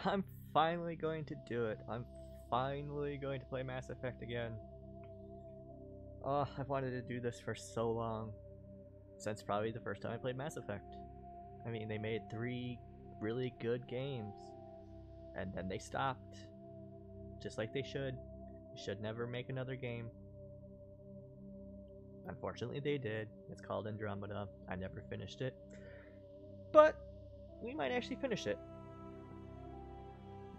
I'm finally going to do it. I'm finally going to play Mass Effect again. Oh, I've wanted to do this for so long. Since probably the first time I played Mass Effect. I mean, they made 3 really good games. And then they stopped. Just like they should. They should never make another game. Unfortunately, they did. It's called Andromeda. I never finished it. But we might actually finish it.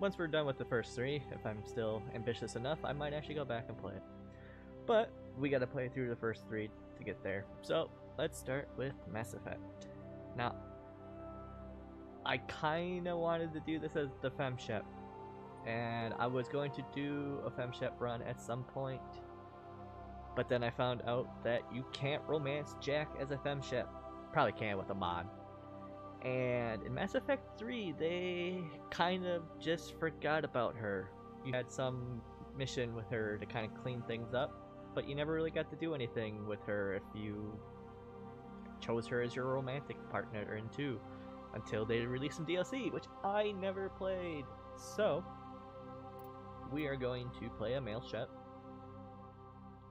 Once we're done with the first 3, if I'm still ambitious enough, I might actually go back and play it. But we gotta play through the first 3 to get there. So let's start with Mass Effect. Now, I kinda wanted to do this as the FemShep, and I was going to do a FemShep run at some point, but then I found out that you can't romance Jack as a FemShep. Probably can with a mod. And in Mass Effect 3, they kind of just forgot about her. You had some mission with her to kind of clean things up, but you never really got to do anything with her if you chose her as your romantic partner in 2, until they released some DLC, which I never played. So, we are going to play a male Shep.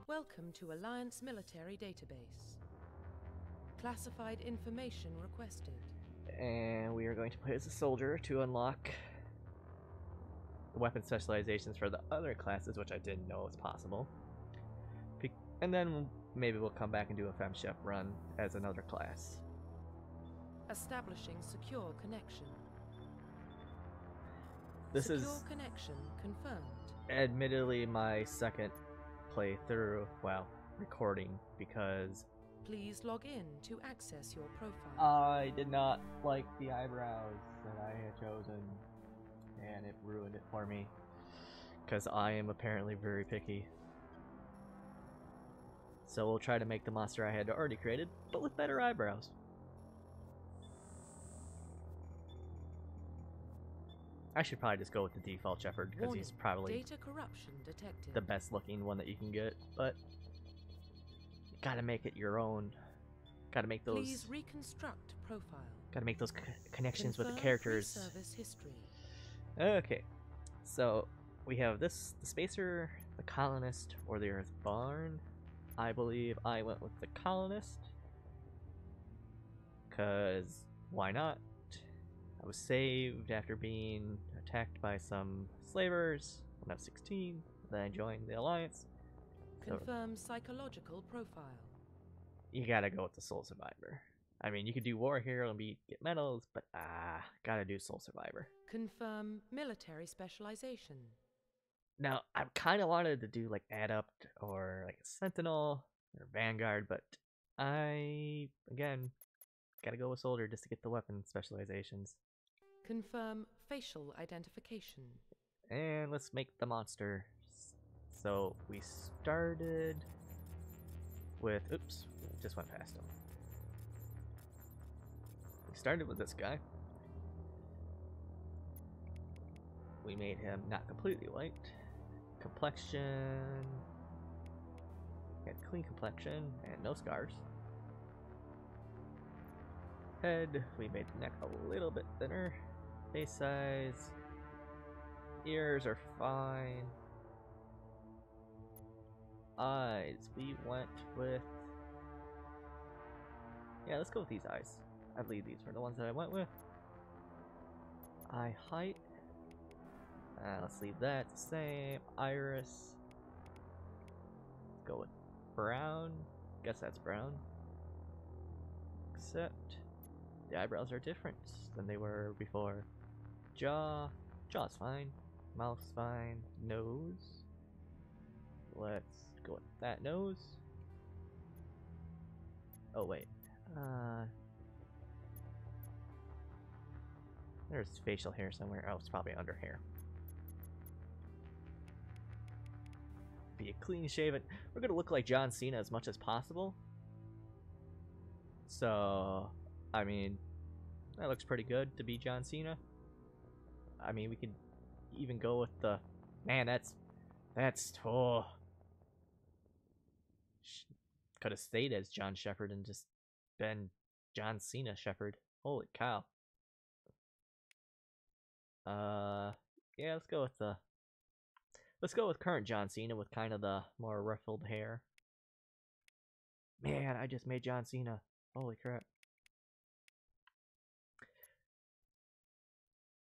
Welcome to Alliance Military Database. Classified information requested. And we are going to play as a soldier to unlock the weapon specializations for the other classes, which I didn't know was possible. And then maybe we'll come back and do a FemShep run as another class. Establishing secure connection. This secure is connection confirmed. Admittedly my second playthrough, well, recording, because Please log in to access your profile. I did not like the eyebrows that I had chosen, and it ruined it for me, because I am apparently very picky. So we'll try to make the monster I had already created, but with better eyebrows. I should probably just go with the default Shepard, because he's probably data corruption detected. the best looking one that you can get, but you gotta make it your own. Gotta make those. Please reconstruct profile. Gotta make those connections with the Confirm characters. service history. Okay, so we have this: the Spacer, the Colonist, or the Earthborn. I believe I went with the Colonist, cause why not? I was saved after being attacked by some slavers when I was 16. Then I joined the Alliance. So Confirm psychological profile. you gotta go with the Soul Survivor. I mean, you could do War Hero and get medals, but gotta do Soul Survivor. Confirm military specialization. Now, I kind of wanted to do like Adept or like a Sentinel or Vanguard, but I, again, gotta go with Soldier just to get the weapon specializations. Confirm facial identification. And let's make the monster. So we started with, oops, just went past him. We started with this guy. We made him not completely white. Complexion. Had clean complexion and no scars. Head, we made the neck a little bit thinner. Face size. Ears are fine. Eyes, we went with... Yeah, let's go with these eyes. I believe these were the ones that I went with. Eye height. Let's leave that the same. Iris. Let's go with brown. Guess that's brown. Except the eyebrows are different than they were before. Jaw. Jaw's fine. Mouth's fine. Nose. Let's go with that nose. Oh wait. There's facial hair somewhere. Oh, it's probably under hair. Be a clean shaven. We're gonna look like John Cena as much as possible. So, I mean, that looks pretty good to be John Cena. I mean, we could even go with the... Man, that's... Oh. Could have stayed as John Shepard and just been John Cena Shepard. Holy cow. Yeah, let's go with current John Cena with kind of the more ruffled hair. Man, I just made John Cena. Holy crap.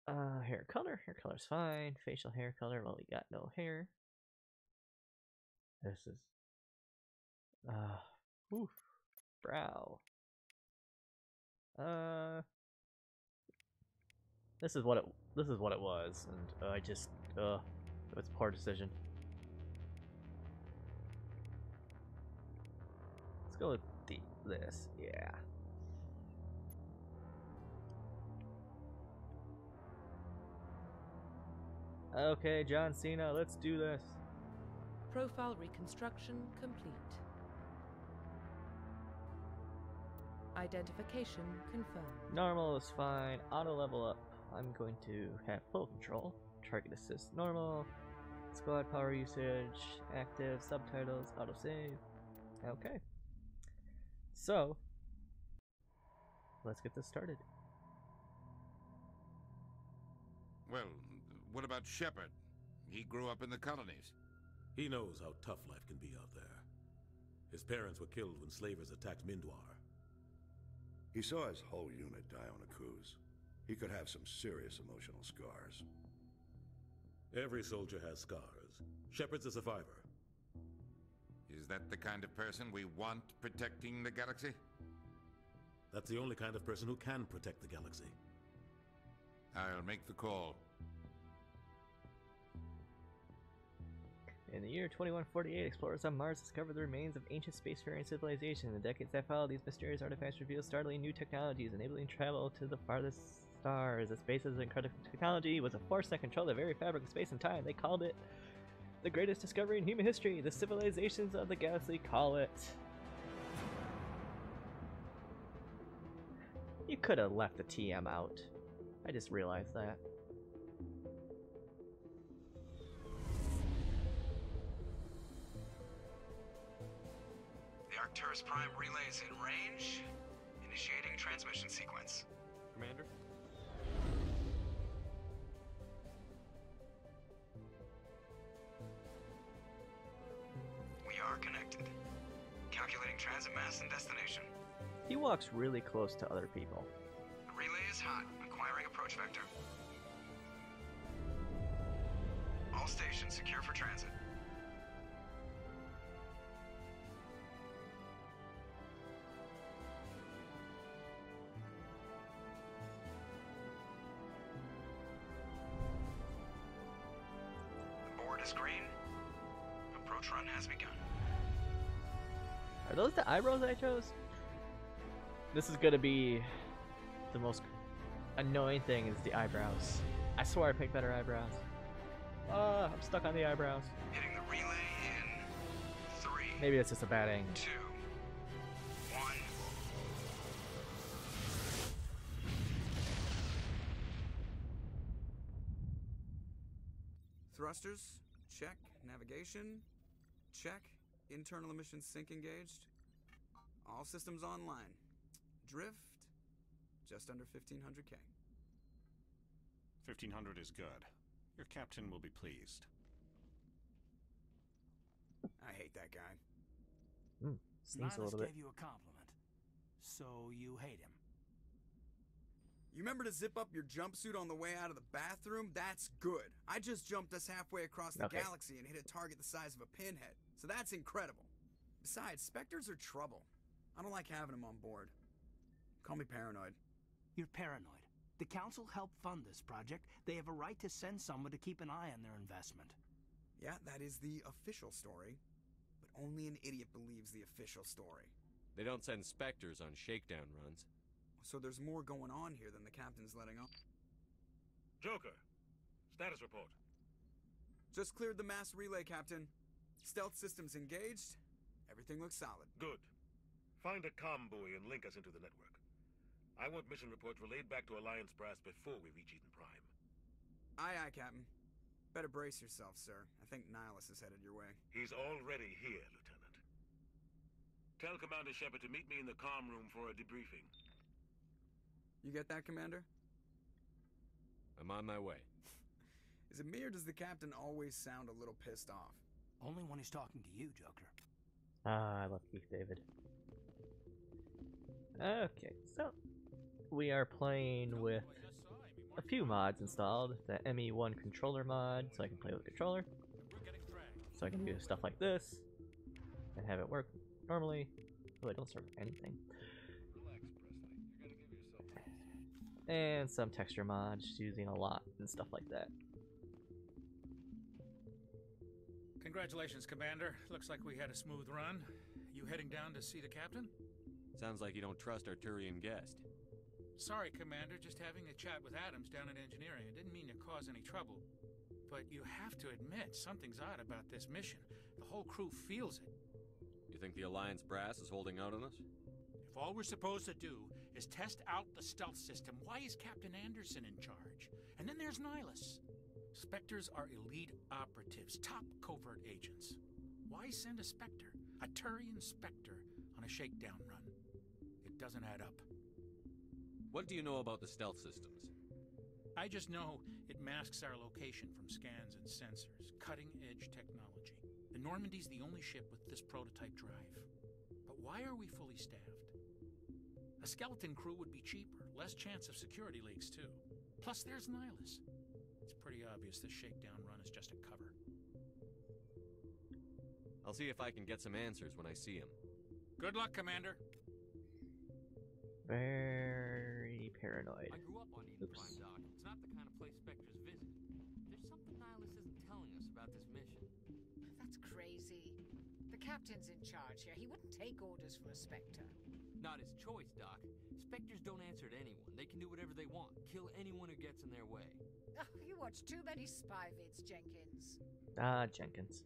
Hair color's fine. Facial hair color, well, we got no hair. This is, oof, brow. This is what it was, and I just, it was a poor decision. Let's go with this, yeah. Okay, John Cena, let's do this. Profile reconstruction complete. Identification confirmed. Normal is fine. Auto level up. I'm going to have full control. Target assist normal. Squad power usage. Active. Subtitles. Autosave. Okay. So, let's get this started. Well, what about Shepard? He grew up in the colonies. He knows how tough life can be out there. His parents were killed when slavers attacked Mindwar. He saw his whole unit die on a cruise. He could have some serious emotional scars. Every soldier has scars. Shepard's a survivor. Is that the kind of person we want protecting the galaxy? That's the only kind of person who can protect the galaxy. I'll make the call. In the year 2148, explorers on Mars discovered the remains of ancient spacefaring civilization. In the decades that followed, these mysterious artifacts revealed startling new technologies, enabling travel to the farthest stars. The space's incredible technology was a force that controlled the very fabric of space and time. They called it the greatest discovery in human history. The civilizations of the galaxy call it... You could have left the TM out. I just realized that. Arcturus Prime relays in range. Initiating transmission sequence. Commander? We are connected. Calculating transit mass and destination. He walks really close to other people. The relay is hot. Acquiring approach vector. All stations secure for transit. Green. Approach run has begun. Are those the eyebrows I chose? This is gonna be the most annoying thing is the eyebrows. I swear I picked better eyebrows. I'm stuck on the eyebrows. Hitting the relay in 3. Maybe it's just a bad angle. 2, 1. Thrusters. Check. Navigation. Check. Internal emissions sync engaged. All systems online. Drift. Just under 1500K. 1500 is good. Your captain will be pleased. I hate that guy. Sneaks a little bit. gave you a compliment. So you hate him. You remember to zip up your jumpsuit on the way out of the bathroom? That's good. I just jumped us halfway across the galaxy and hit a target the size of a pinhead. So that's incredible. Besides, Spectres are trouble. I don't like having them on board. Call me paranoid. You're paranoid. The Council helped fund this project. They have a right to send someone to keep an eye on their investment. Yeah, that is the official story. But only an idiot believes the official story. They don't send Spectres on shakedown runs. So there's more going on here than the captain's letting on. Joker, status report. Just cleared the mass relay, Captain. Stealth systems engaged. Everything looks solid. Good. Find a comm buoy and link us into the network. I want mission reports relayed back to Alliance brass before we reach Eden Prime. Aye, aye, Captain. Better brace yourself, sir. I think Nihilus is headed your way. He's already here, Lieutenant. Tell Commander Shepard to meet me in the comm room for a debriefing. You get that, Commander? I'm on my way. Is it me or does the captain always sound a little pissed off? Only when he's talking to you, Joker. Ah, I love Keith David. Okay, so we are playing with a few mods installed. The ME1 controller mod, so I can play with a controller. So I can do stuff like this and have it work normally. Oh, I don't serve anything. And some texture mods using a lot and stuff like that. Congratulations, Commander. Looks like we had a smooth run. You heading down to see the captain? Sounds like you don't trust our Turian guest. Sorry, Commander, just having a chat with Adams down in engineering. I didn't mean to cause any trouble. But you have to admit, something's odd about this mission. The whole crew feels it. You think the Alliance brass is holding out on us? If all we're supposed to do is test out the stealth system, why is Captain Anderson in charge? And then there's Nihilus. Spectres are elite operatives, top covert agents. Why send a Spectre, a Turian Spectre, on a shakedown run? It doesn't add up. What do you know about the stealth systems? I just know it masks our location from scans and sensors. Cutting-edge technology. The Normandy's the only ship with this prototype drive. But why are we fully staffed? A skeleton crew would be cheaper, less chance of security leaks too. Plus there's Nihilus. It's pretty obvious this shakedown run is just a cover. I'll see if I can get some answers when I see him. Good luck, Commander. Very paranoid. I grew up on Eden Prime, Doc. It's not the kind of place Spectres visit. There's something Nihilus isn't telling us about this mission. That's crazy. The captain's in charge here. He wouldn't take orders from a Spectre. Not his choice, Doc. Spectres don't answer to anyone. They can do whatever they want. Kill anyone who gets in their way. Oh, you watch too many spy vids, Jenkins. Ah, Jenkins.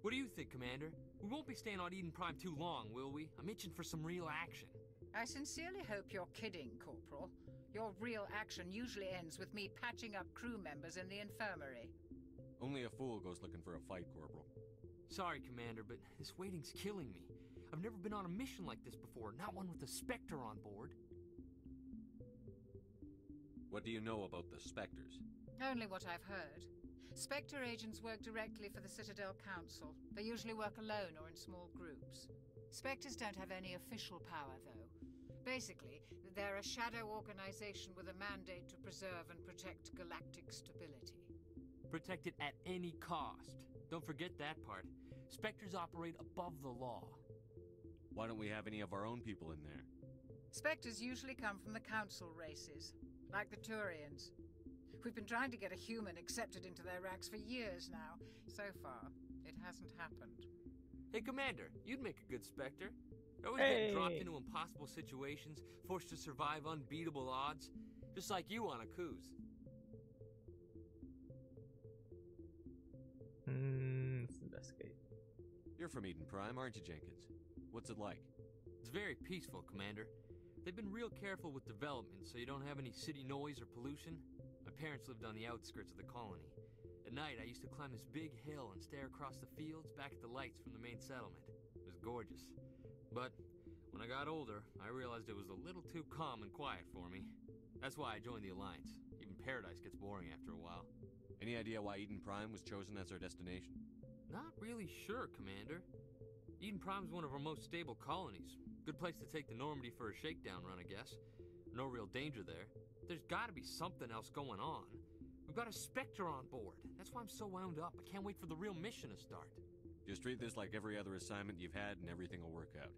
What do you think, Commander? We won't be staying on Eden Prime too long, will we? I'm itching for some real action. I sincerely hope you're kidding, Corporal. Your real action usually ends with me patching up crew members in the infirmary. Only a fool goes looking for a fight, Corporal. Sorry, Commander, but this waiting's killing me. I've never been on a mission like this before, not one with a Spectre on board. What do you know about the Spectres? Only what I've heard. Spectre agents work directly for the Citadel Council. They usually work alone or in small groups. Spectres don't have any official power, though. Basically, they're a shadow organization with a mandate to preserve and protect galactic stability. Protect it at any cost. Don't forget that part. Spectres operate above the law. Why don't we have any of our own people in there? Spectres usually come from the Council races, like the Turians. We've been trying to get a human accepted into their ranks for years now. So far, it hasn't happened. Hey, Commander, you'd make a good Spectre. Always getting dropped into impossible situations, forced to survive unbeatable odds, just like you on a cruise. Let's investigate. You're from Eden Prime, aren't you, Jenkins? What's it like? It's very peaceful, Commander. They've been real careful with development, so you don't have any city noise or pollution. My parents lived on the outskirts of the colony. At night, I used to climb this big hill and stare across the fields back at the lights from the main settlement. It was gorgeous. But when I got older, I realized it was a little too calm and quiet for me. That's why I joined the Alliance. Even Paradise gets boring after a while. Any idea why Eden Prime was chosen as our destination? Not really sure, Commander. Eden Prime's one of our most stable colonies. Good place to take the Normandy for a shakedown run, I guess. No real danger there. There's gotta be something else going on. We've got a Spectre on board. That's why I'm so wound up. I can't wait for the real mission to start. Just treat this like every other assignment you've had and everything will work out.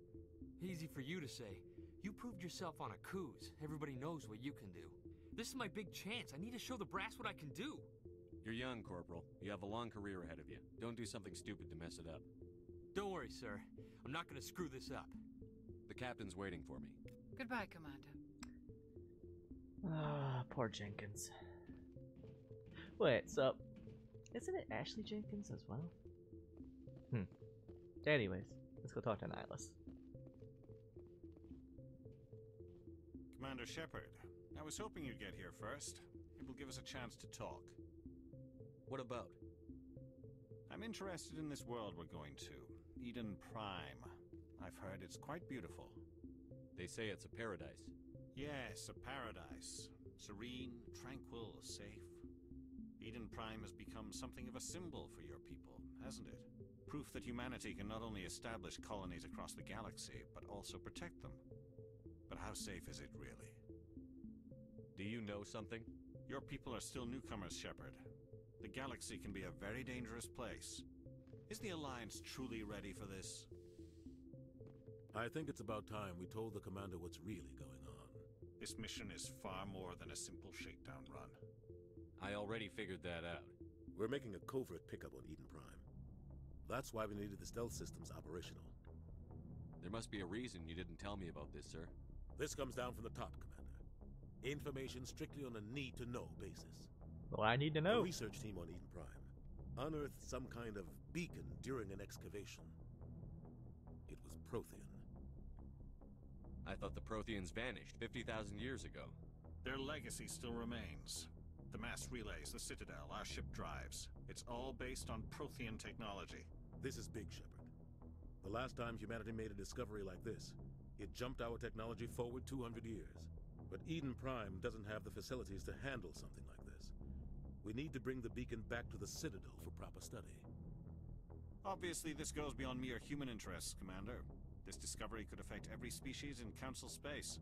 Easy for you to say. You proved yourself on a cruise. Everybody knows what you can do. This is my big chance. I need to show the brass what I can do. You're young, Corporal. You have a long career ahead of you. Don't do something stupid to mess it up. Don't worry, sir. I'm not gonna screw this up. The captain's waiting for me. Goodbye, Commander. Ah, poor Jenkins. Wait, so isn't it Ashley Jenkins as well? Anyways, let's go talk to Nihilus. Commander Shepard, I was hoping you'd get here first. It will give us a chance to talk. What about? I'm interested in this world we're going to, Eden Prime. I've heard it's quite beautiful. They say it's a paradise. Yes, a paradise. Serene, tranquil, safe. Eden Prime has become something of a symbol for your people, hasn't it? Proof that humanity can not only establish colonies across the galaxy, but also protect them. But how safe is it really? Do you know something? Your people are still newcomers, Shepard. The galaxy can be a very dangerous place. Is the Alliance truly ready for this? I think it's about time we told the Commander what's really going on. This mission is far more than a simple shakedown run. I already figured that out. We're making a covert pickup on Eden Prime. That's why we needed the stealth systems operational. There must be a reason you didn't tell me about this, sir. This comes down from the top, Commander. Information strictly on a need-to-know basis. Well, I need to know. The research team on Eden Prime unearthed some kind of beacon during an excavation. It was Prothean. I thought the Protheans vanished 50,000 years ago. Their legacy still remains. The mass relays, the Citadel, our ship drives. It's all based on Prothean technology. This is big, Shepard. The last time humanity made a discovery like this, it jumped our technology forward 200 years. But Eden Prime doesn't have the facilities to handle something like this. We need to bring the beacon back to the Citadel for proper study. Obviously, this goes beyond mere human interests, Commander. This discovery could affect every species in Council space.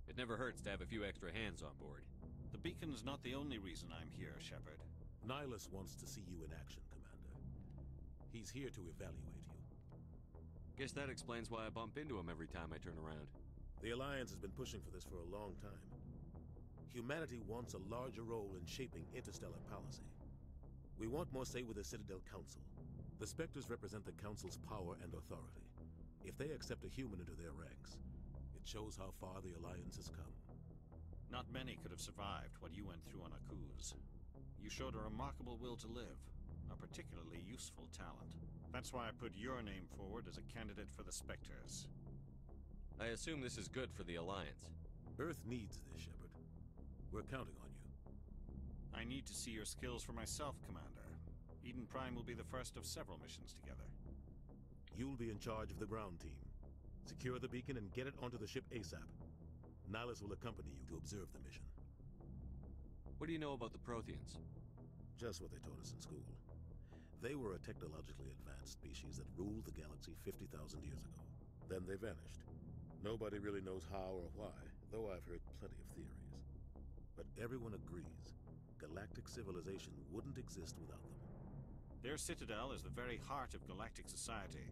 It never hurts to have a few extra hands on board. The beacon's not the only reason I'm here, Shepard. Nihilus wants to see you in action, Commander. He's here to evaluate you. Guess that explains why I bump into him every time I turn around. The Alliance has been pushing for this for a long time. Humanity wants a larger role in shaping interstellar policy. We want more say with the Citadel Council. The Spectres represent the Council's power and authority. If they accept a human into their ranks, it shows how far the Alliance has come. Not many could have survived what you went through on Akuz. You showed a remarkable will to live, a particularly useful talent. That's why I put your name forward as a candidate for the Spectres. I assume this is good for the Alliance. Earth needs this, Shepard. We're counting on you. I need to see your skills for myself, Commander. Eden Prime will be the first of several missions together. You'll be in charge of the ground team. Secure the beacon and get it onto the ship ASAP. Nihilus will accompany you to observe the mission. What do you know about the Protheans? Just what they taught us in school. They were a technologically advanced species that ruled the galaxy 50,000 years ago. Then they vanished. Nobody really knows how or why, though I've heard plenty of theories. But everyone agrees, galactic civilization wouldn't exist without them. Their citadel is the very heart of galactic society,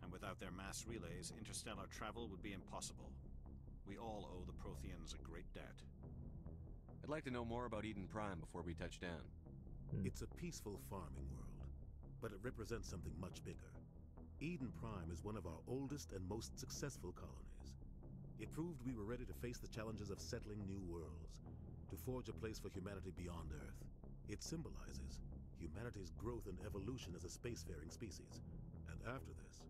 and without their mass relays, interstellar travel would be impossible. We all owe the Protheans a great debt. I'd like to know more about Eden Prime before we touch down. It's a peaceful farming world, but it represents something much bigger. Eden Prime is one of our oldest and most successful colonies. It proved we were ready to face the challenges of settling new worlds, to forge a place for humanity beyond Earth. It symbolizes humanity's growth and evolution as a spacefaring species. And after this,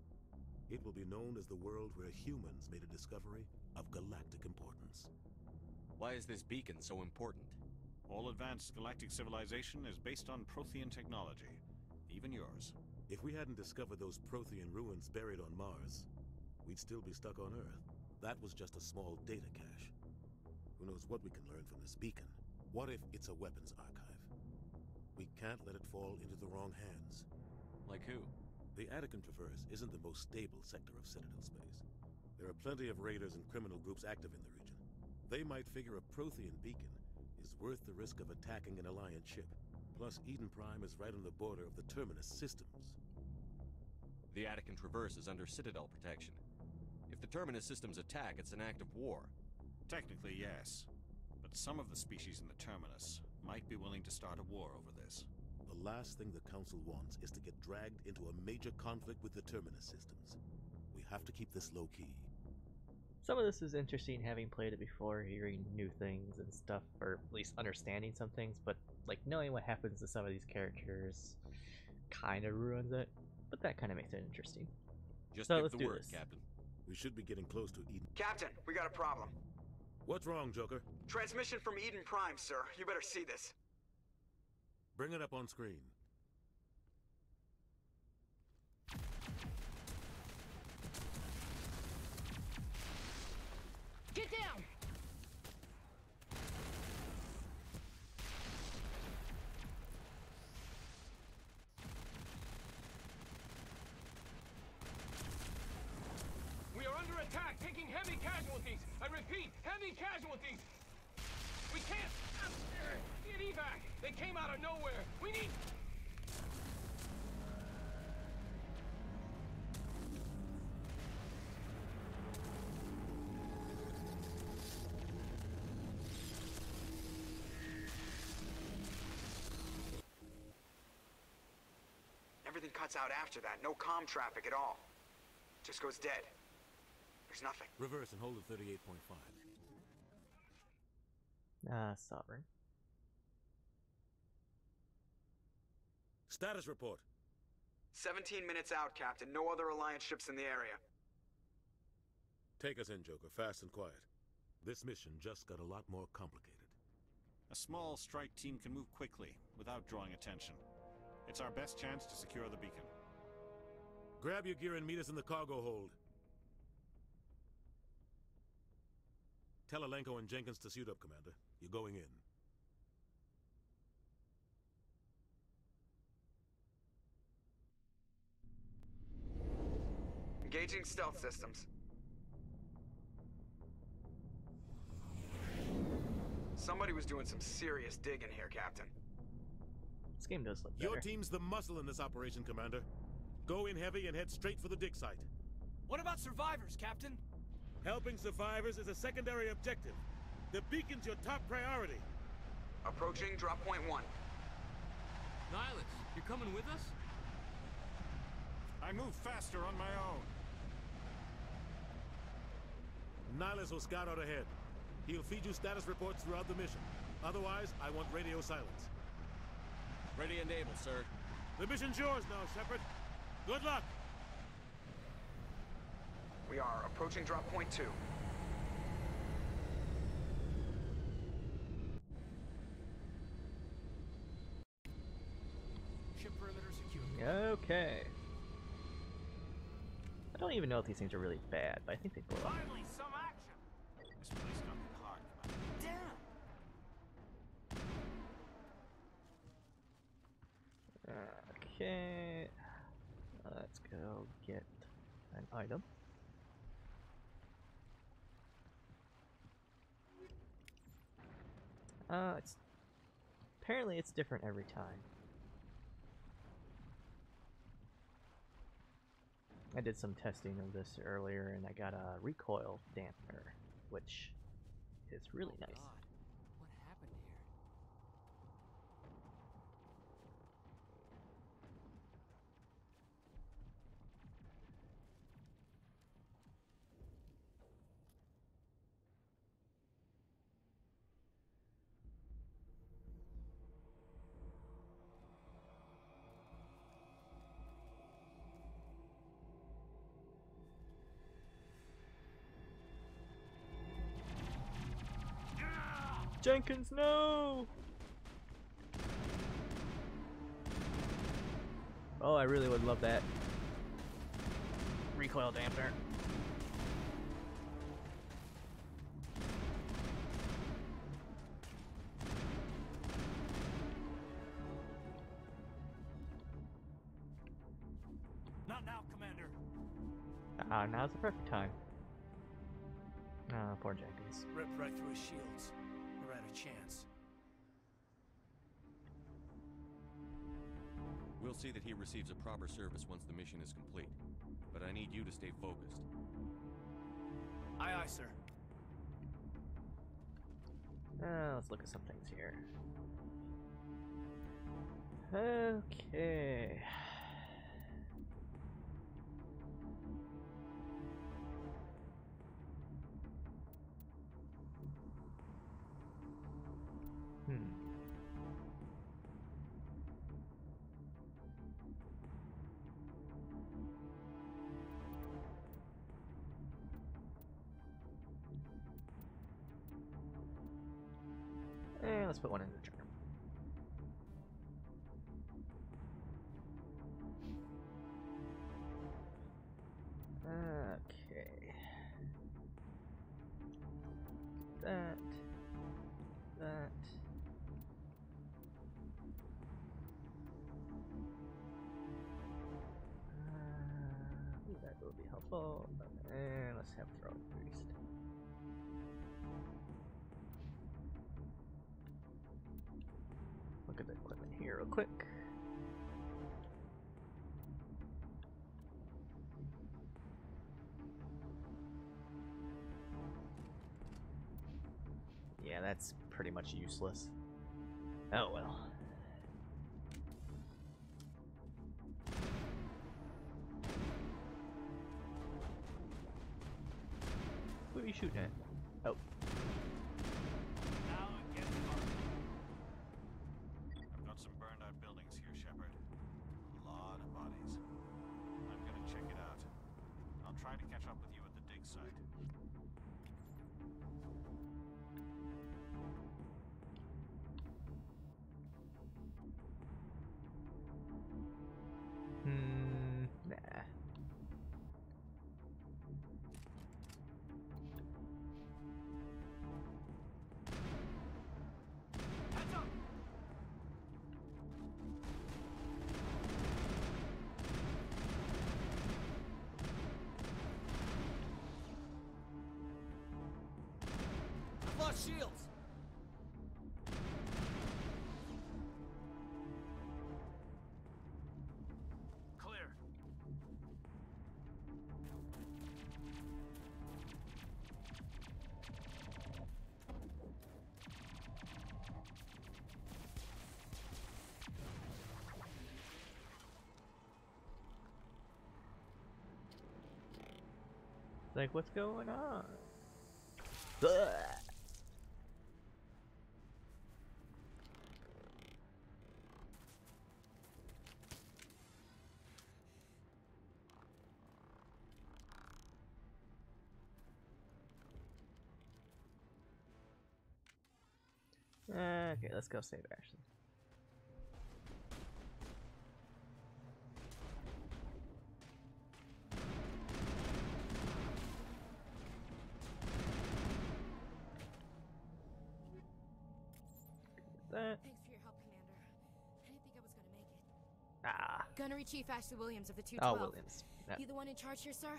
it will be known as the world where humans made a discovery of galactic importance. Why is this beacon so important? All advanced galactic civilization is based on Prothean technology, even yours. If we hadn't discovered those Prothean ruins buried on Mars, we'd still be stuck on Earth. That was just a small data cache. Who knows what we can learn from this beacon? What if it's a weapons archive? We can't let it fall into the wrong hands. Like who? The Attican Traverse isn't the most stable sector of Citadel space. There are plenty of raiders and criminal groups active in the region. They might figure a Prothean beacon is worth the risk of attacking an Alliance ship. Plus, Eden Prime is right on the border of the Terminus systems. The Attican Traverse is under Citadel protection. If the Terminus systems attack, it's an act of war. Technically, yes. But some of the species in the Terminus might be willing to start a war over this. The last thing the Council wants is to get dragged into a major conflict with the Terminus systems. We have to keep this low-key. Some of this is interesting, having played it before, hearing new things and stuff, or at least understanding some things, but like knowing what happens to some of these characters kind of ruins it, but that kind of makes it interesting. Just so give let's the do word, this. Captain. We should be getting close to Eden. Captain, we got a problem. What's wrong, Joker? Transmission from Eden Prime, sir. You better see this. Bring it up on screen. Get down! Heavy casualties! We can't get evac! They came out of nowhere! We need... Everything cuts out after that. No comm traffic at all. Just goes dead. There's nothing. Reverse and hold at 38.5. Sovereign. Status report. 17 minutes out, Captain. No other Alliance ships in the area. Take us in, Joker. Fast and quiet. This mission just got a lot more complicated. A small strike team can move quickly, without drawing attention. It's our best chance to secure the beacon. Grab your gear and meet us in the cargo hold. Tell Alenko and Jenkins to suit up, Commander. You're going in. Engaging stealth systems. Somebody was doing some serious digging here, Captain. This game does look better. Your team's the muscle in this operation, Commander. Go in heavy and head straight for the dig site. What about survivors, Captain? Helping survivors is a secondary objective. The beacon's your top priority. Approaching drop point 1. Nihilus, you're coming with us? I move faster on my own. Nihilus will scout out ahead. He'll feed you status reports throughout the mission. Otherwise, I want radio silence. Ready and able, sir. The mission's yours now, Shepard. Good luck! We are approaching drop point 2. Ship perimeter secure. Okay. I don't even know if these things are really bad, but I think they blow up. Finally, some action! This place got me hard. Damn! Okay. Let's go get an item. It's apparently it's different every time. I did some testing of this earlier and I got a recoil dampener, which is really nice. God. What happened here? Jenkins, no! Oh, I really would love that recoil dampener. Not now, Commander. Now's the perfect time. Poor Jenkins. Ripped right through his shields. We're out of chance. We'll see that he receives a proper service once the mission is complete. But I need you to stay focused. Aye, aye, sir. Let's look at some things here. Okay. And let's put one in the charm. Okay. That. That will be helpful. And let's have throwing priest. real quick. Yeah, that's pretty much useless. Oh well. Who are you shooting at? Oh. Now it gets hard. I've got some burned out buildings here, Shepard. A lot of bodies. I'm gonna check it out. I'll try to catch up with you at the dig site. Nah. Heads up! I've lost shields! Clear. Like, what's going on? Ugh. Okay, let's go save Ashley. That. Thanks for your help, Commander. I didn't think I was gonna make it. Ah. Gunnery Chief Ashley Williams of the 212. Oh, Williams. Yeah. You the one in charge here, sir?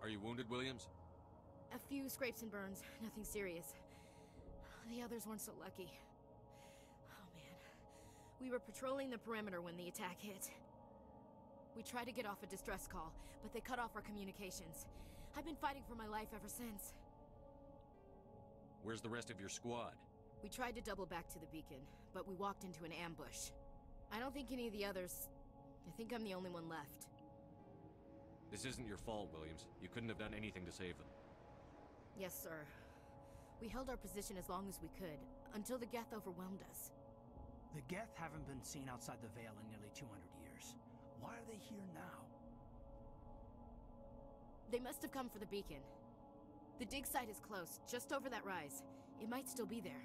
Are you wounded, Williams? A few scrapes and burns, nothing serious. The others weren't so lucky. Oh man. We were patrolling the perimeter when the attack hit. We tried to get off a distress call, but they cut off our communications. I've been fighting for my life ever since. Where's the rest of your squad? We tried to double back to the beacon, but we walked into an ambush. I don't think any of the others... I think I'm the only one left. This isn't your fault, Williams. You couldn't have done anything to save them. Yes, sir. We held our position as long as we could, until the Geth overwhelmed us. The Geth haven't been seen outside the Veil in nearly 200 years. Why are they here now? They must have come for the beacon. The dig site is close, just over that rise. It might still be there.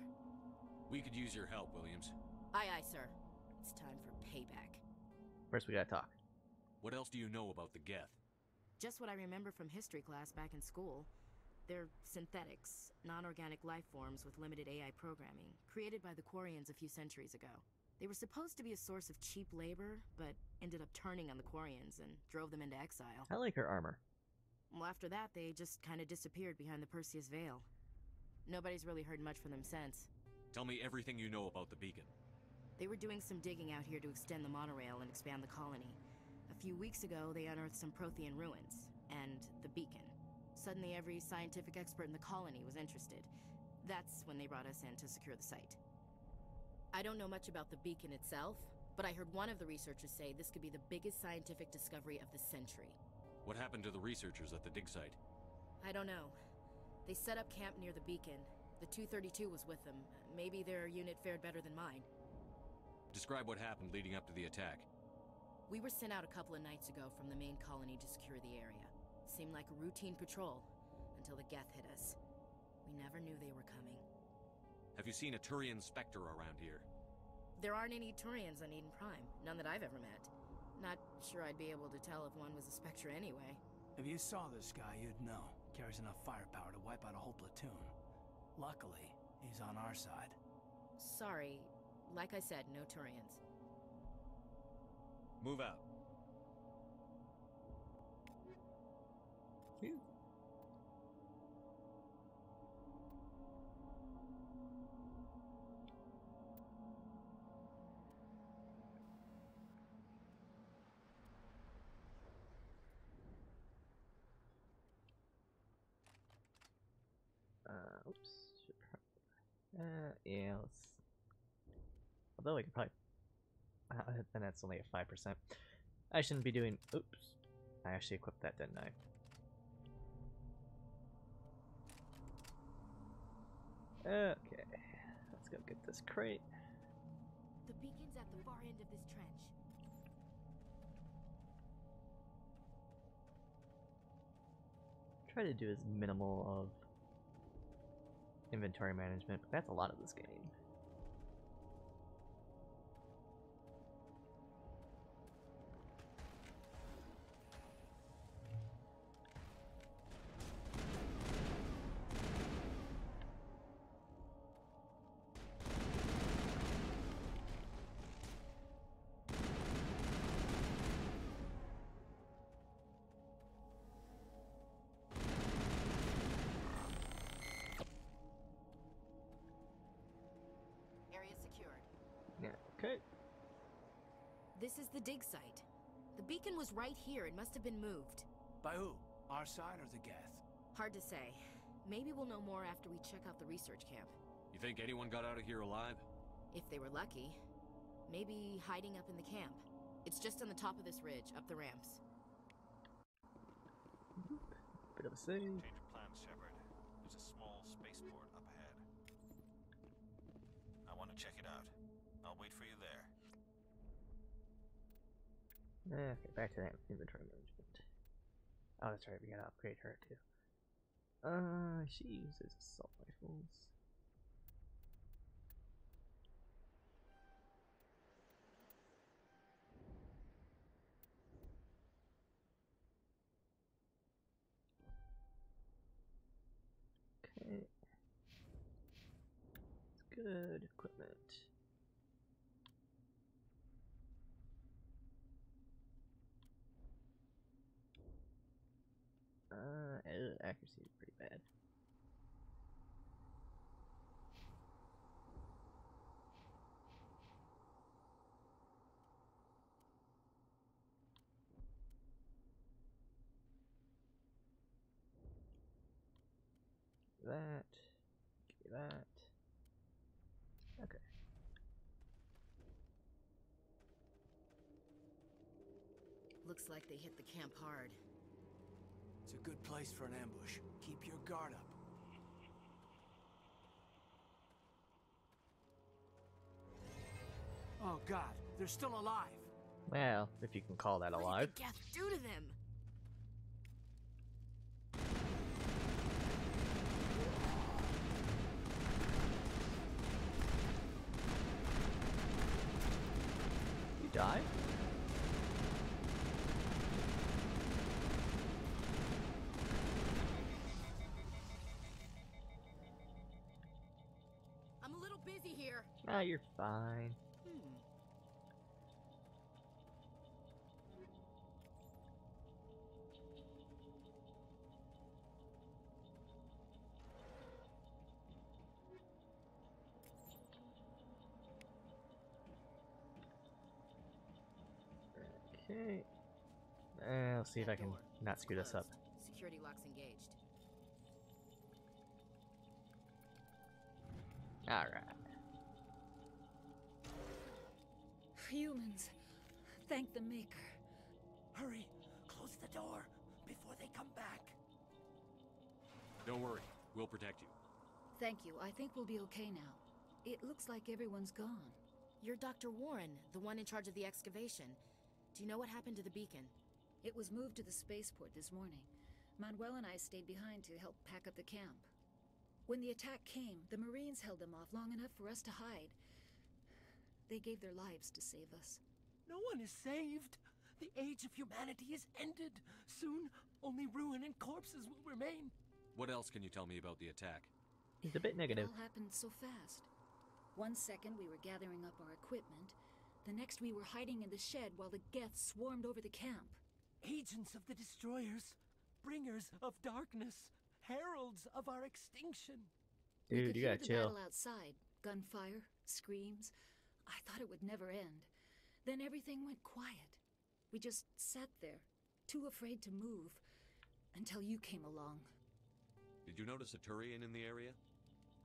We could use your help, Williams. Aye, aye, sir. It's time for payback. First, we gotta talk. What else do you know about the Geth? Just what I remember from history class back in school. They're synthetics, non-organic life forms with limited AI programming, created by the Quarians a few centuries ago. They were supposed to be a source of cheap labor, but ended up turning on the Quarians and drove them into exile. I like her armor. Well, after that, they just kind of disappeared behind the Perseus Veil. Nobody's really heard much from them since. Tell me everything you know about the beacon. They were doing some digging out here to extend the monorail and expand the colony. A few weeks ago, they unearthed some Prothean ruins, and the beacon. Suddenly, every scientific expert in the colony was interested. That's when they brought us in to secure the site. I don't know much about the beacon itself, but I heard one of the researchers say this could be the biggest scientific discovery of the century. What happened to the researchers at the dig site? I don't know. They set up camp near the beacon. The 232 was with them. Maybe their unit fared better than mine. Describe what happened leading up to the attack. We were sent out a couple of nights ago from the main colony to secure the area. Seemed like a routine patrol, until the Geth hit us. We never knew they were coming. Have you seen a Turian Spectre around here? There aren't any Turians on Eden Prime, none that I've ever met. Not sure I'd be able to tell if one was a Spectre anyway. If you saw this guy, you'd know. Carries enough firepower to wipe out a whole platoon. Luckily, he's on our side. Sorry. Like I said, no Turians. Move out. Phew. Oops. Yeah, let's... Although I could probably... and that's only a 5%. I shouldn't be doing... Oops. I actually equipped that, didn't I? Okay. Let's go get this crate. The beacon's at the far end of this trench. Try to do as minimal of inventory management, but that's a lot of this game. Okay. This is the dig site. The beacon was right here. It must have been moved. By who? Our side or the Geth? Hard to say. Maybe we'll know more after we check out the research camp. You think anyone got out of here alive? If they were lucky. Maybe hiding up in the camp. It's just on the top of this ridge, up the ramps. Bit of a save. Change of plans, Shepard. There's a small spaceport up ahead. I want to check it out. I'll wait for you there. Okay, back to that inventory management. Oh, that's right, we gotta upgrade her too. She uses assault rifles. Okay. Good equipment. Accuracy is pretty bad. That. Give me that. Okay. Looks like they hit the camp hard. It's a good place for an ambush. Keep your guard up. Oh god, they're still alive. Well, if you can call that alive. What did the Geth do to them? You die? I'm a little busy here. Ah, you're fine. Okay. Let's see if I can not screw this up. Security locks engaged. Alright. Humans, thank the Maker. Hurry, close the door before they come back. Don't worry, we'll protect you. Thank you. I think we'll be okay now. It looks like everyone's gone. You're Dr. Warren, the one in charge of the excavation. Do you know what happened to the beacon? It was moved to the spaceport this morning. Manuel and I stayed behind to help pack up the camp. When the attack came, the Marines held them off long enough for us to hide. They gave their lives to save us. No one is saved. The age of humanity is ended. Soon, only ruin and corpses will remain. What else can you tell me about the attack? He's a bit negative. It all happened so fast. 1 second we were gathering up our equipment. The next we were hiding in the shed while the Geth swarmed over the camp. Agents of the destroyers, bringers of darkness, heralds of our extinction. Dude, you gotta chill. Battle outside, gunfire, screams. I thought it would never end. Then everything went quiet. We just sat there, too afraid to move, until you came along. Did you notice a Turian in the area?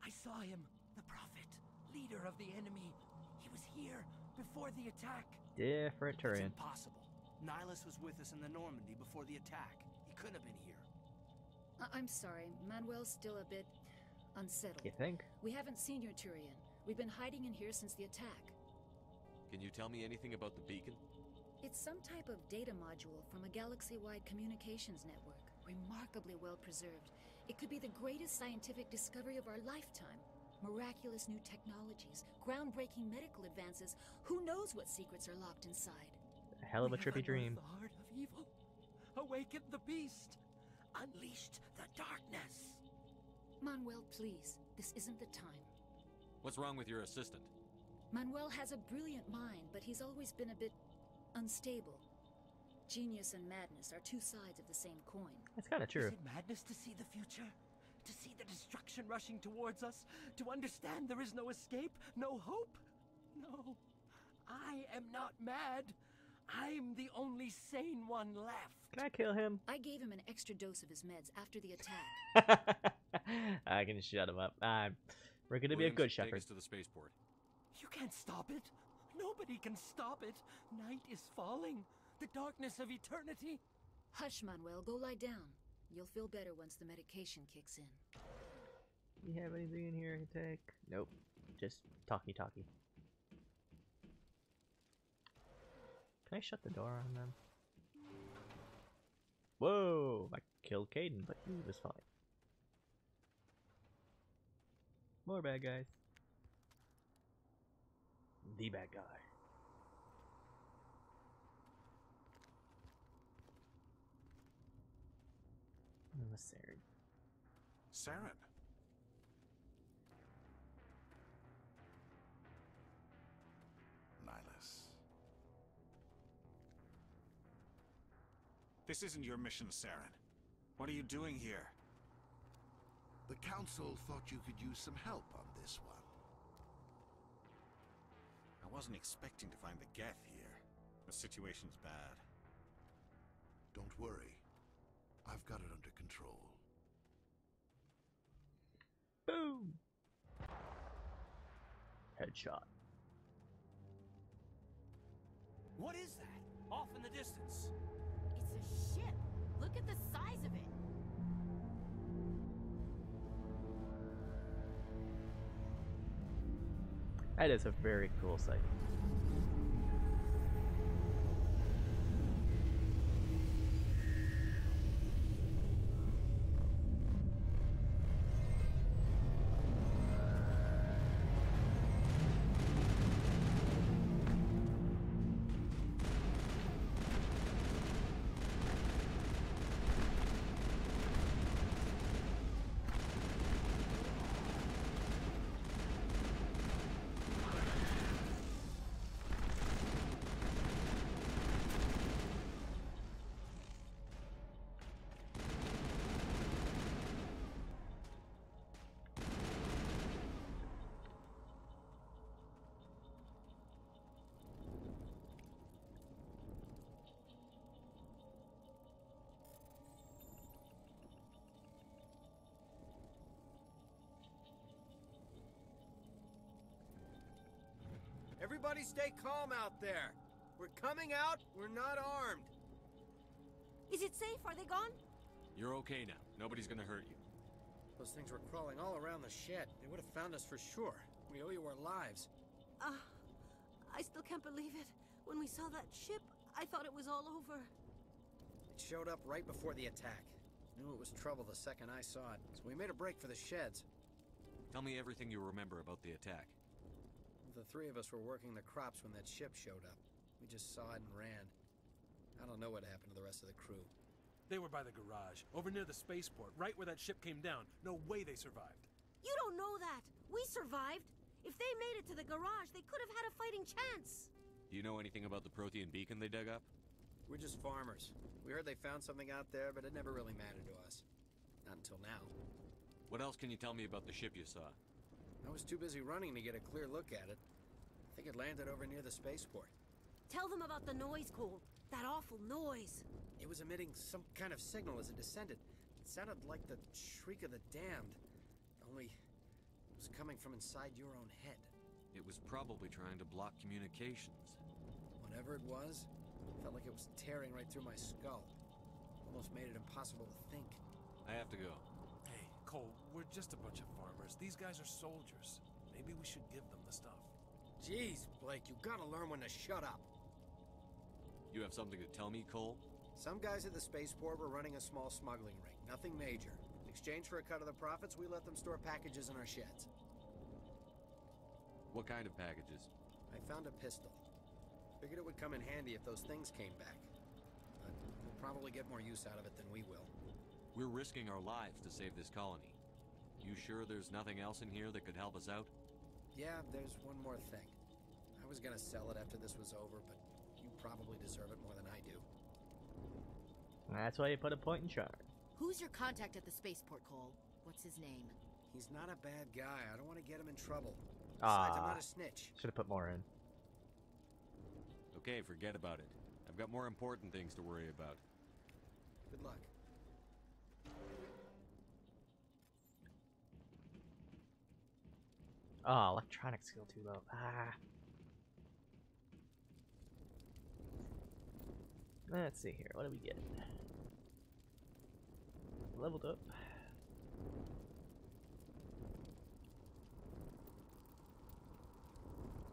I saw him. The Prophet. Leader of the enemy. He was here before the attack. Different It's Turian. impossible. Nihilus was with us in the Normandy before the attack. He couldn't have been here. I'm sorry. Manuel's still a bit unsettled. You think? We haven't seen your Turian. We've been hiding in here since the attack. Can you tell me anything about the beacon? It's some type of data module from a galaxy-wide communications network. Remarkably well preserved. It could be the greatest scientific discovery of our lifetime. Miraculous new technologies, groundbreaking medical advances. Who knows what secrets are locked inside? A hell of a trippy dream. The heart of evil. Awakened the beast. Unleashed the darkness. Manuel, please. This isn't the time. What's wrong with your assistant? Manuel has a brilliant mind, but he's always been a bit unstable. Genius and madness are two sides of the same coin. That's kind of true. Is it madness to see the future? To see the destruction rushing towards us? To understand there is no escape? No hope? No. I am not mad. I'm the only sane one left. Can I kill him? I gave him an extra dose of his meds after the attack. I can shut him up. We're gonna be a good shepherd. Take us to the spaceport. You can't stop it. Nobody can stop it. Night is falling. The darkness of eternity. Hush, Manuel. Go lie down. You'll feel better once the medication kicks in. You have anything in here I can take? Nope. Just talkie. Can I shut the door on them? Whoa! I killed Caden, but he was fine. More bad guys. The bad guy. Saren. Saren? Nihilus. This isn't your mission, Saren. What are you doing here? The Council thought you could use some help on this one. I wasn't expecting to find the Geth here. The situation's bad. Don't worry. I've got it under control. Boom! Headshot. What is that? Off in the distance. It's a ship. Look at the size of it. That is a very cool sight. Everybody stay calm out there. We're coming out. We're not armed. Is it safe? Are they gone? You're okay now. Nobody's gonna hurt you. Those things were crawling all around the shed. They would have found us for sure. We owe you our lives. I still can't believe it. When we saw that ship, I thought it was all over. It showed up right before the attack. Knew it was trouble the second I saw it, so we made a break for the sheds. Tell me everything you remember about the attack. The three of us were working the crops when that ship showed up. We just saw it and ran. I don't know what happened to the rest of the crew. They were by the garage, over near the spaceport, right where that ship came down. No way they survived. You don't know that. We survived. If they made it to the garage, they could have had a fighting chance. Do you know anything about the Prothean beacon they dug up? We're just farmers. We heard they found something out there, but it never really mattered to us. Not until now. What else can you tell me about the ship you saw? I was too busy running to get a clear look at it. I think it landed over near the spaceport. Tell them about the noise, Cole. That awful noise. It was emitting some kind of signal as it descended. It sounded like the shriek of the damned. Only It was coming from inside your own head. It was probably trying to block communications. Whatever it was, felt like it was tearing right through my skull. Almost made it impossible to think. I have to go. Hey, Cole, we're just a bunch of farmers. These guys are soldiers. Maybe we should give them the stuff. Jeez, Blake, you gotta learn when to shut up. You have something to tell me, Cole? Some guys at the spaceport were running a small smuggling ring. Nothing major. In exchange for a cut of the profits, we let them store packages in our sheds. What kind of packages? I found a pistol. Figured it would come in handy if those things came back. But we'll probably get more use out of it than we will. We're risking our lives to save this colony. You sure there's nothing else in here that could help us out? Yeah, there's one more thing. I was gonna sell it after this was over, but you probably deserve it more than I do. That's why you put a point in charge. Who's your contact at the spaceport, Cole? What's his name? He's not a bad guy. I don't want to get him in trouble. Besides, I'm not a snitch. Should have put more in. Okay, forget about it. I've got more important things to worry about. Good luck. Oh, electronic skill too low. Ah. Let's see here. What do we get? Leveled up.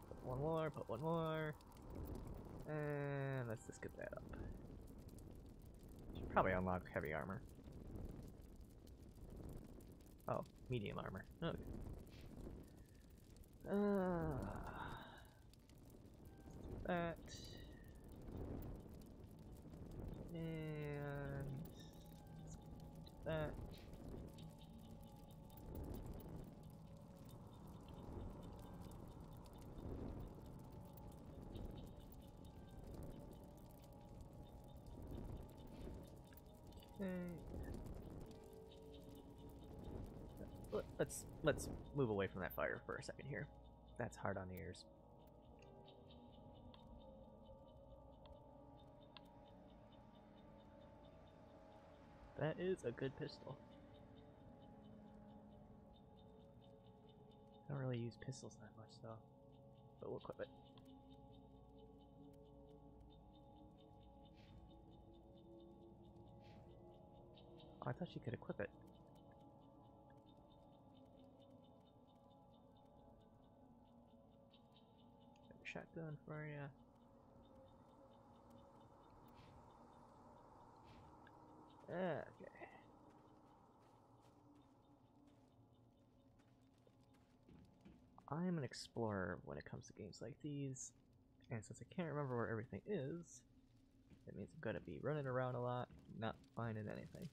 Put one more, put one more. And let's just get that up. Should probably unlock heavy armor. Oh, medium armor. Okay. That. And that. Okay. Let's move away from that fire for a second here. That's hard on the ears. That is a good pistol. I don't really use pistols that much though, but we'll equip it. Oh, I thought you could equip it. Shotgun for ya. Okay. I'm an explorer when it comes to games like these, and since I can't remember where everything is, that means I'm gonna be running around a lot, not finding anything.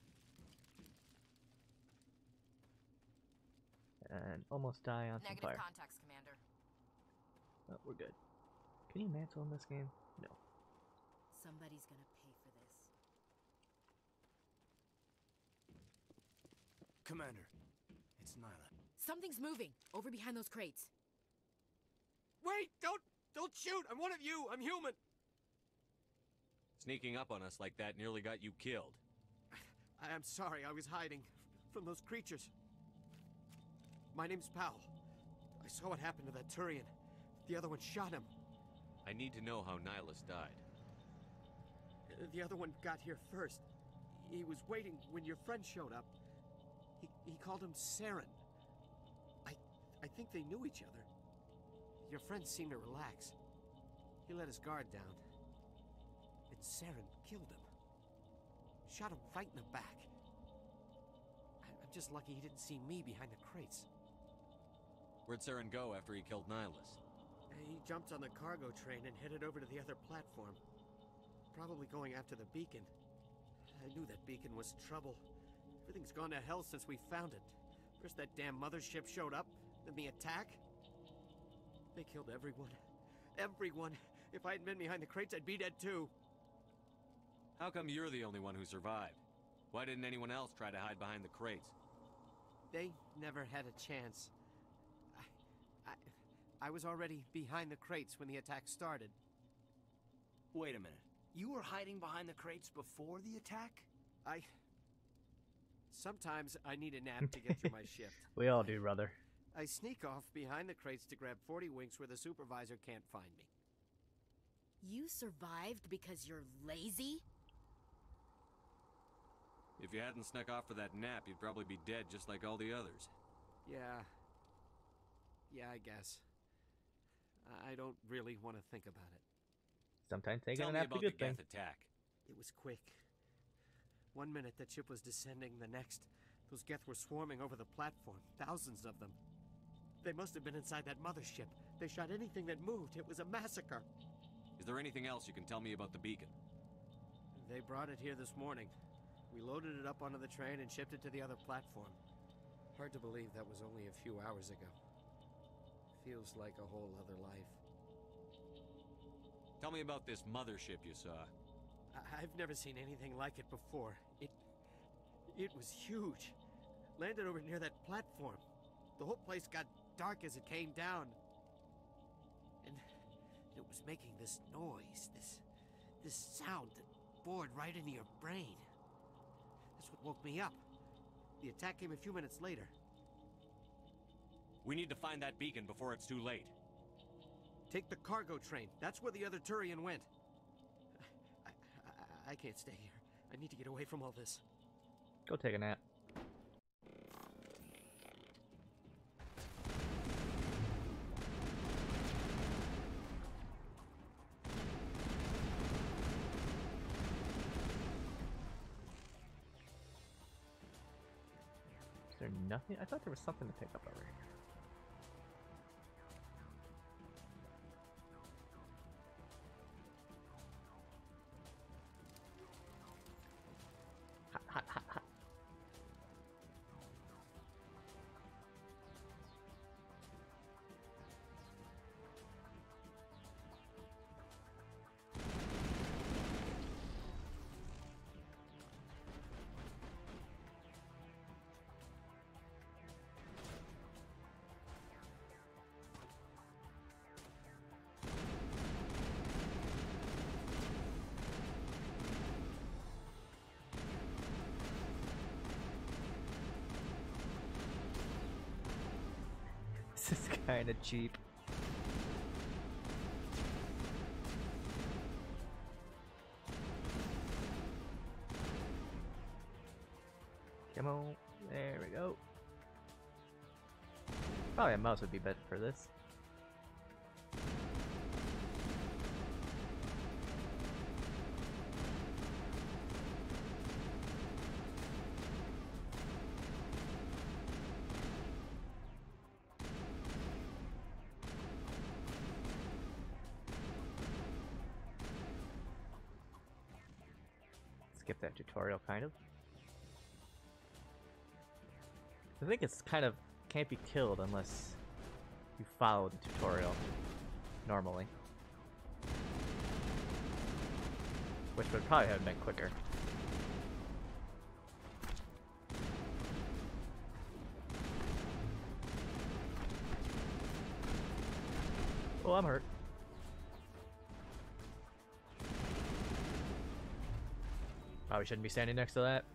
And almost die on some fire. Negative contacts, Commander. Oh, we're good. Can you mantle in this game? No. Somebody's gonna pay for this. Commander, it's Nyla. Something's moving over behind those crates. Wait! Don't shoot! I'm one of you! I'm human! Sneaking up on us like that nearly got you killed. I am sorry, I was hiding from those creatures. My name's Powell. I saw what happened to that Turian. The other one shot him. I need to know how Nihilus died. The other one got here first. He was waiting when your friend showed up. He called him Saren. I think they knew each other. Your friend seemed to relax. He let his guard down. And Saren killed him. Shot him right in the back. I'm just lucky he didn't see me behind the crates. Where'd Saren go after he killed Nihilus? He jumped on the cargo train and headed over to the other platform. Probably going after the beacon. I knew that beacon was trouble. Everything's gone to hell since we found it. First that damn mothership showed up, then the attack. They killed everyone. Everyone! If I hadn't been behind the crates, I'd be dead too. How come you're the only one who survived? Why didn't anyone else try to hide behind the crates? They never had a chance. I was already behind the crates when the attack started. Wait a minute. You were hiding behind the crates before the attack? Sometimes I need a nap to get through my shift. We all do, brother. I sneak off behind the crates to grab 40 winks where the supervisor can't find me. You survived because you're lazy? If you hadn't snuck off for that nap, you'd probably be dead just like all the others. Yeah. Yeah, I guess. I don't really want to think about it. Sometimes taking Tell a me nap's a about good the thing. Geth attack. It was quick. 1 minute that ship was descending, the next, those Geth were swarming over the platform. Thousands of them. They must have been inside that mothership. They shot anything that moved. It was a massacre. Is there anything else you can tell me about the beacon? They brought it here this morning. We loaded it up onto the train and shipped it to the other platform. Hard to believe that was only a few hours ago. Feels like a whole other life. Tell me about this mothership you saw. I've never seen anything like it before. It was huge. Landed over near that platform. The whole place got dark as it came down. And it was making this noise, this sound that bored right into your brain. That's what woke me up. The attack came a few minutes later. We need to find that beacon before it's too late. Take the cargo train. That's where the other Turian went. I can't stay here. I need to get away from all this. Go take a nap. Is there nothing? I thought there was something to pick up over here. This is kind of cheap. Come on, there we go. Probably a mouse would be better for this. Skip that tutorial, kind of. I think it's kind of can't be killed unless you follow the tutorial normally, which would probably have been quicker. Oh, I'm hurt. Probably shouldn't be standing next to that.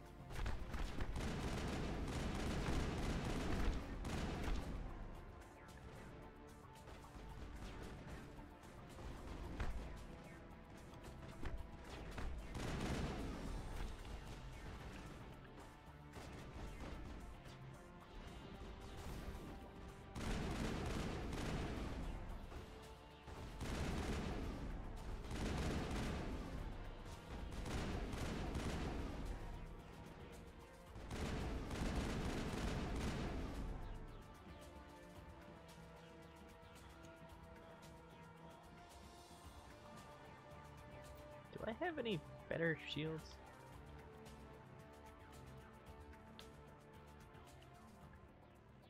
Do I have any better shields?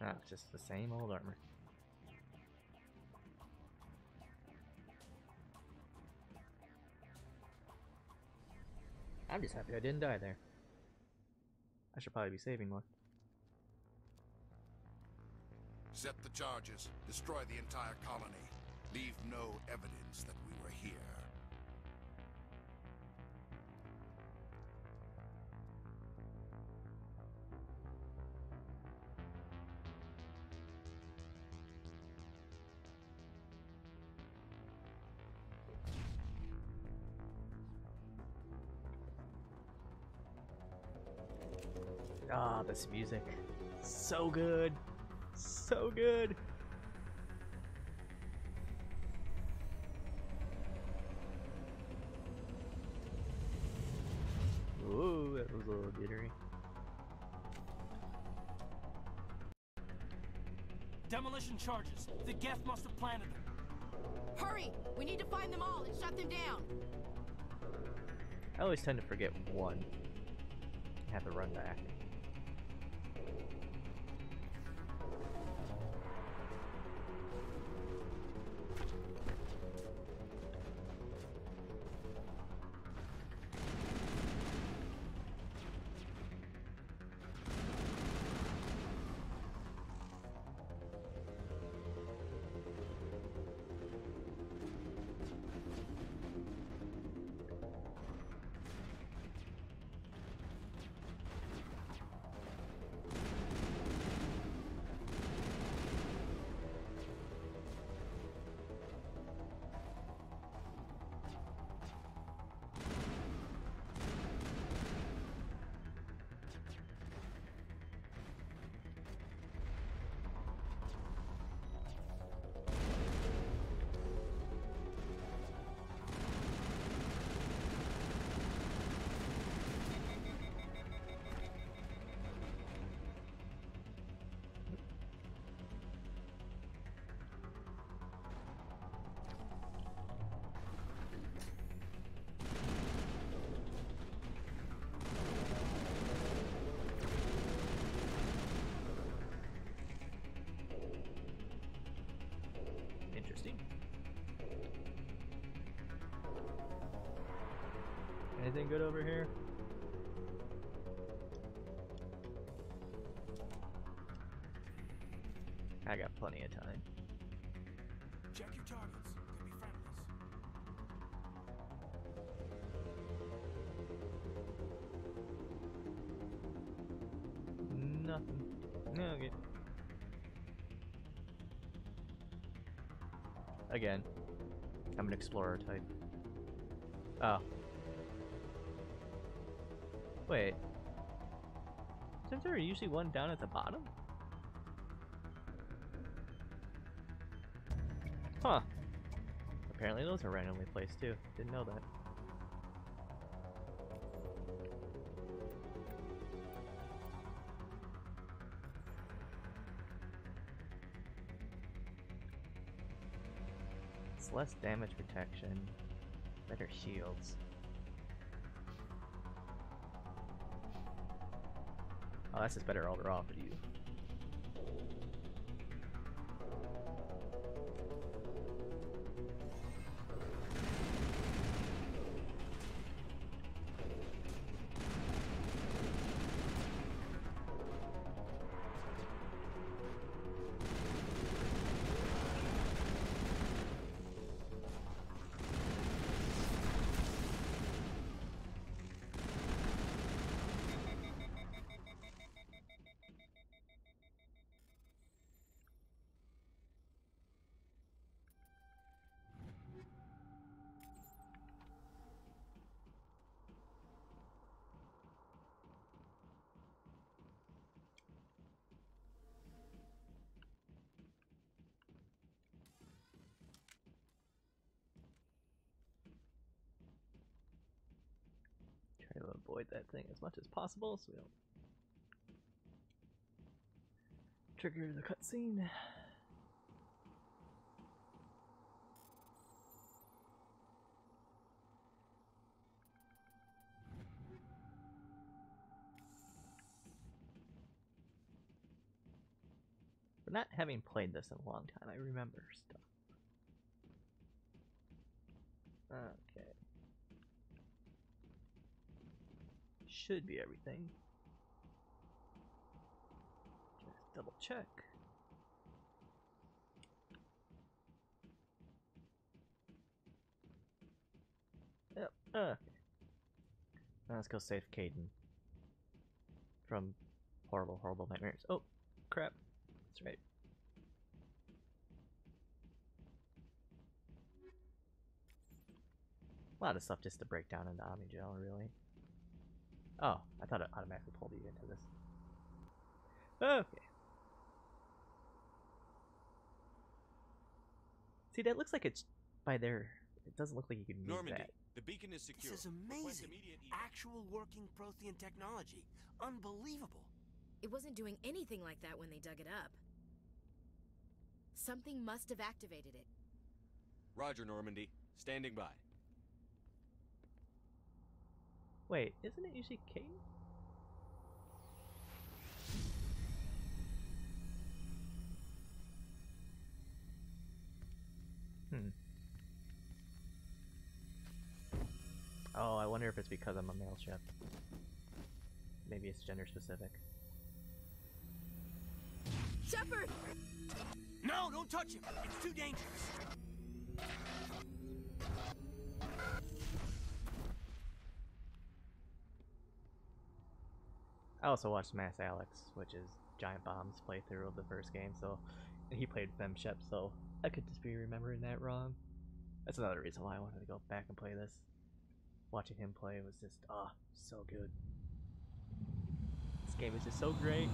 Ah, it's just the same old armor. I'm just happy I didn't die there. I should probably be saving more. Set the charges. Destroy the entire colony. Leave no evidence that we were here. Ah, this music. So good. So good. Ooh, that was a little jittery. Demolition charges. The Geth must have planted them. Hurry! We need to find them all and shut them down! I always tend to forget one. I have to run back. Interesting. Anything good over here? I got plenty of time. Check your targets. Could be friendlies. Nothing. Okay. Again, I'm an explorer type. Oh. Wait. Isn't there usually one down at the bottom? Huh. Apparently those are randomly placed too. Didn't know that. It's less damage protection, better shields. Oh, that's just better overall for you. Try to avoid that thing as much as possible so we don't trigger the cutscene. But not having played this in a long time, I remember stuff. Okay. Should be everything. Just double check. Yep. Okay. Now let's go save Caden from horrible, horrible nightmares. Oh, crap. That's right. A lot of stuff just to break down into Omni Gel, really. Oh, I thought it automatically pulled you into this. Okay. See, that looks like it's by there. It doesn't look like you can move Normandy, that. the beacon is secure. This is amazing. Actual working Prothean technology. Unbelievable. It wasn't doing anything like that when they dug it up. Something must have activated it. Roger, Normandy. Standing by. Wait, isn't it usually Kane? Oh, I wonder if it's because I'm a male ship. Maybe it's gender specific. Shepard! No, don't touch him. It's too dangerous. I also watched Mass Alex, which is Giant Bomb's playthrough of the first game, so and he played Fem Shep, so I could just be remembering that wrong. That's another reason why I wanted to go back and play this. Watching him play was just, so good. This game is just so great.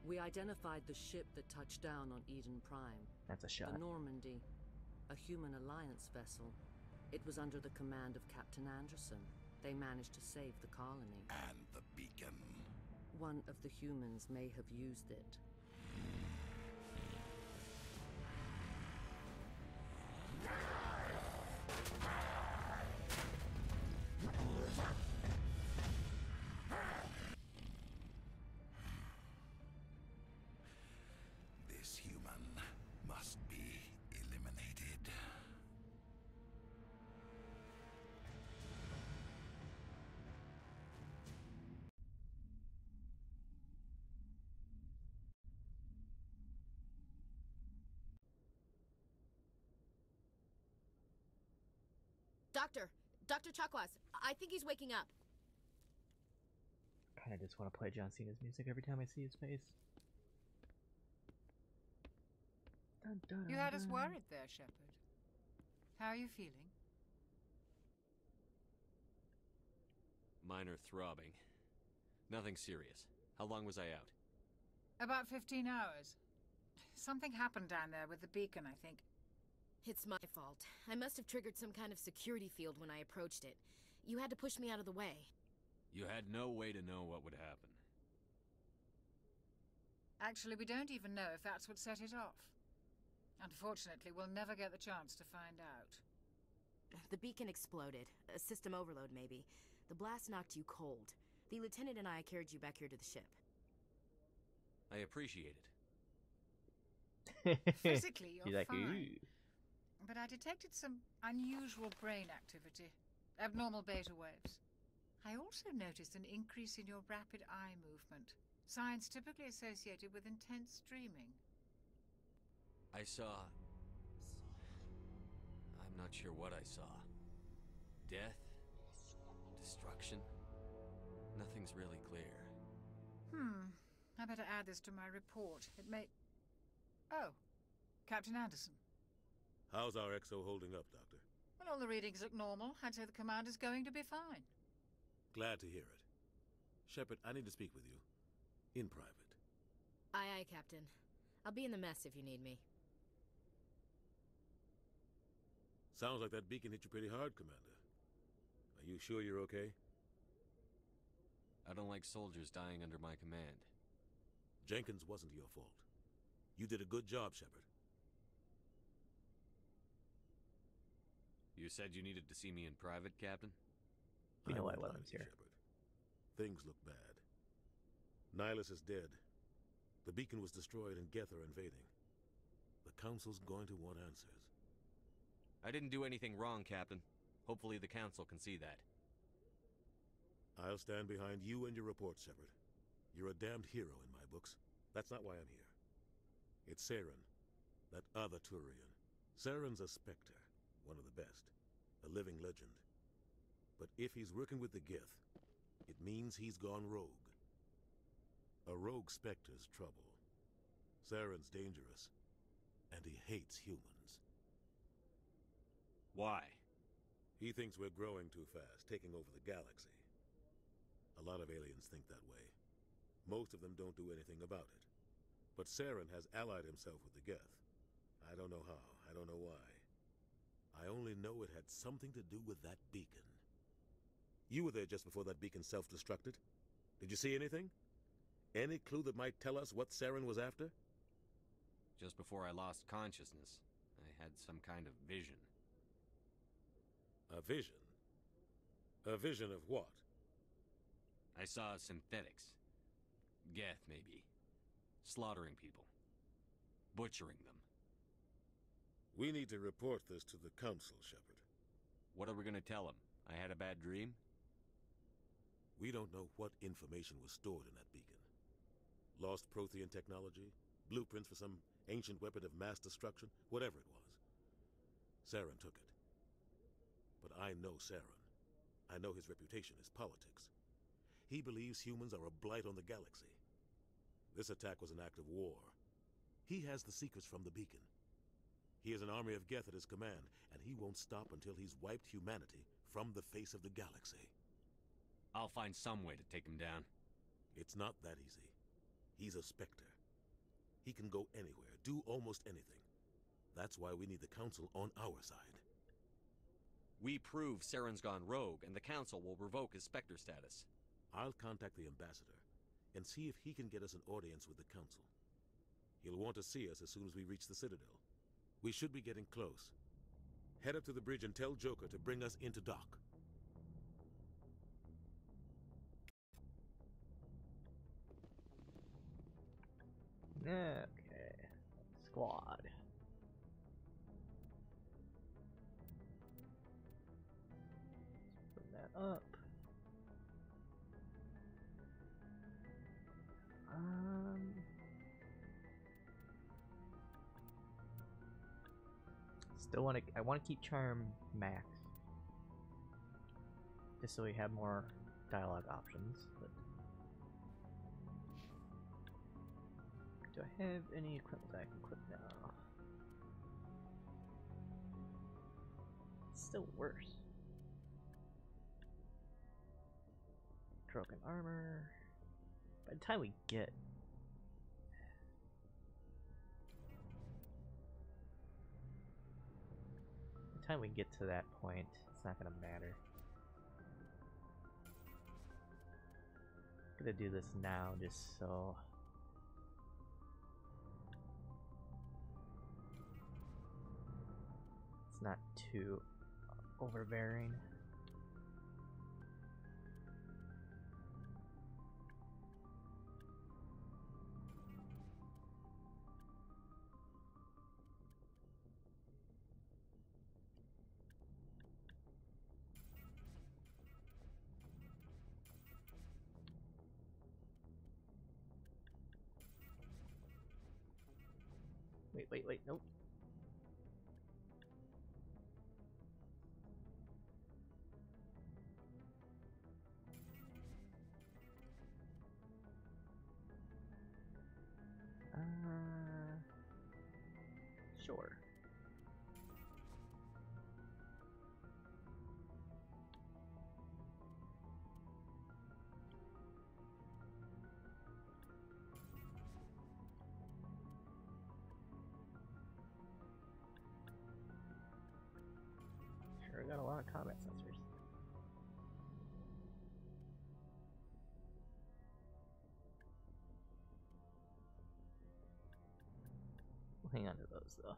We identified the ship that touched down on Eden Prime. That's a shot. The Normandy, a human alliance vessel. It was under the command of Captain Anderson. They managed to save the colony. And the beacon. One of the humans may have used it. This human must be eliminated. Dr. Chakwas, I think he's waking up. I just want to play John Cena's music every time I see his face. Dun, dun, You had us dun. worried there, Shepard. How are you feeling? Minor throbbing. Nothing serious. How long was I out? About 15 hours. Something happened down there with the beacon, I think. It's my fault. I must have triggered some kind of security field when I approached it. You had to push me out of the way. You had no way to know what would happen. Actually, we don't even know if that's what set it off. Unfortunately, we'll never get the chance to find out. The beacon exploded. A system overload, maybe. The blast knocked you cold. The lieutenant and I carried you back here to the ship. I appreciate it. Physically, you're She's like, fine. ooh. But I detected some unusual brain activity. Abnormal beta waves. I also noticed an increase in your rapid eye movement. Signs typically associated with intense dreaming. I saw... I'm not sure what I saw. Death? Destruction? Nothing's really clear. I better add this to my report. It may... Oh, Captain Anderson. How's our XO holding up, Doctor? Well, all the readings look normal. I'd say the commander's going to be fine. Glad to hear it. Shepard, I need to speak with you. In private. Aye, Captain. I'll be in the mess if you need me. Sounds like that beacon hit you pretty hard, Commander. Are you sure you're okay? I don't like soldiers dying under my command. Jenkins wasn't your fault. You did a good job, Shepard. You said you needed to see me in private, Captain? You know I'm why lying Willem's to you, here. Shepard. Things look bad. Nihilus is dead. The beacon was destroyed and Geth are invading. The Council's going to want answers. I didn't do anything wrong, Captain. Hopefully the Council can see that. I'll stand behind you and your report, Shepard. You're a damned hero in my books. That's not why I'm here. It's Saren, that other Turian. Saren's a Spectre, one of the best, a living legend. But if he's working with the Geth, it means he's gone rogue. A rogue Spectre's trouble. Saren's dangerous, and he hates humans. Why? He thinks we're growing too fast, taking over the galaxy. A lot of aliens think that way. Most of them don't do anything about it. But Saren has allied himself with the Geth. I don't know how, I don't know why. I only know it had something to do with that beacon. You were there just before that beacon self-destructed. Did you see anything? Any clue that might tell us what Saren was after? Just before I lost consciousness, I had some kind of vision. A vision? A vision of what? I saw synthetics. Geth, maybe. Slaughtering people. Butchering them. We need to report this to the Council, Shepard. What are we gonna tell them? I had a bad dream? We don't know what information was stored in that beacon. Lost Prothean technology? Blueprints for some ancient weapon of mass destruction? Whatever it was. Saren took it. But I know Saren. I know his reputation is politics. He believes humans are a blight on the galaxy. This attack was an act of war. He has the secrets from the beacon. He has an army of Geth at his command, and he won't stop until he's wiped humanity from the face of the galaxy. I'll find some way to take him down. It's not that easy. He's a Spectre. He can go anywhere, do almost anything. That's why we need the Council on our side. We prove Saren's gone rogue, and the Council will revoke his Spectre status. I'll contact the Ambassador and see if he can get us an audience with the Council. He'll want to see us as soon as we reach the Citadel. We should be getting close. Head up to the bridge and tell Joker to bring us into dock. Okay. Squad. Let's bring that up. Still I want to keep Charm max, just so we have more dialogue options. But do I have any equipment I can equip now? It's still worse. Broken armor. By the time we get to that point, it's not gonna matter. I'm gonna do this now just so it's not too overbearing. Wait, nope. Sure. Sure, got a lot of combat sensors. We'll hang on to those though.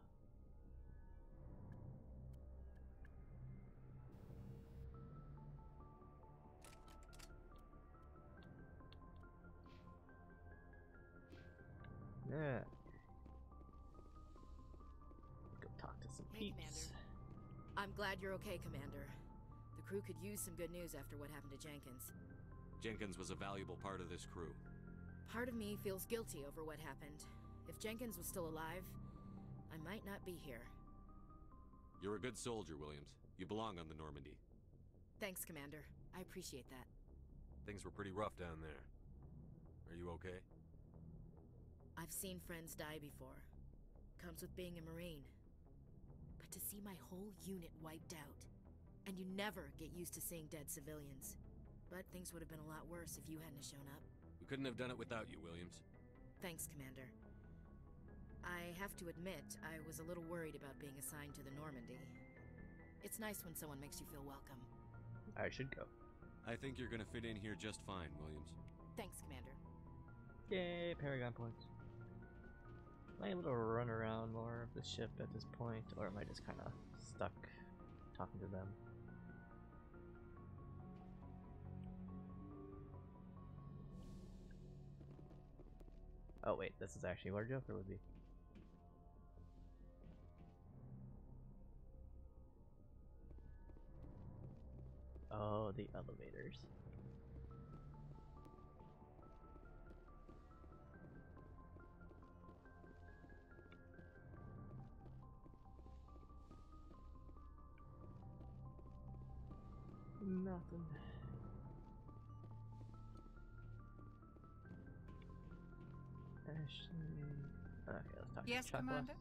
Yeah. Go talk to some Hey, peeps. Commander. I'm glad you're okay, Commander. The crew could use some good news after what happened to Jenkins. Jenkins was a valuable part of this crew. Part of me feels guilty over what happened. If Jenkins was still alive, I might not be here. You're a good soldier, Williams. You belong on the Normandy. Thanks, Commander. I appreciate that. Things were pretty rough down there. Are you okay? I've seen friends die before. Comes with being a Marine. But to see my whole unit wiped out. And you never get used to seeing dead civilians. But things would have been a lot worse if you hadn't shown up. We couldn't have done it without you, Williams. Thanks, Commander. I have to admit, I was a little worried about being assigned to the Normandy. It's nice when someone makes you feel welcome. I should go. I think you're gonna fit in here just fine, Williams. Thanks, Commander. Yay, Paragon points. Am I able to run around more of the ship at this point, or am I just kind of stuck talking to them? Oh wait, this is actually where Joker would be. Oh, the elevators. Nothing. Ashley. Okay, let's talk Yes, to Chuck. Commander?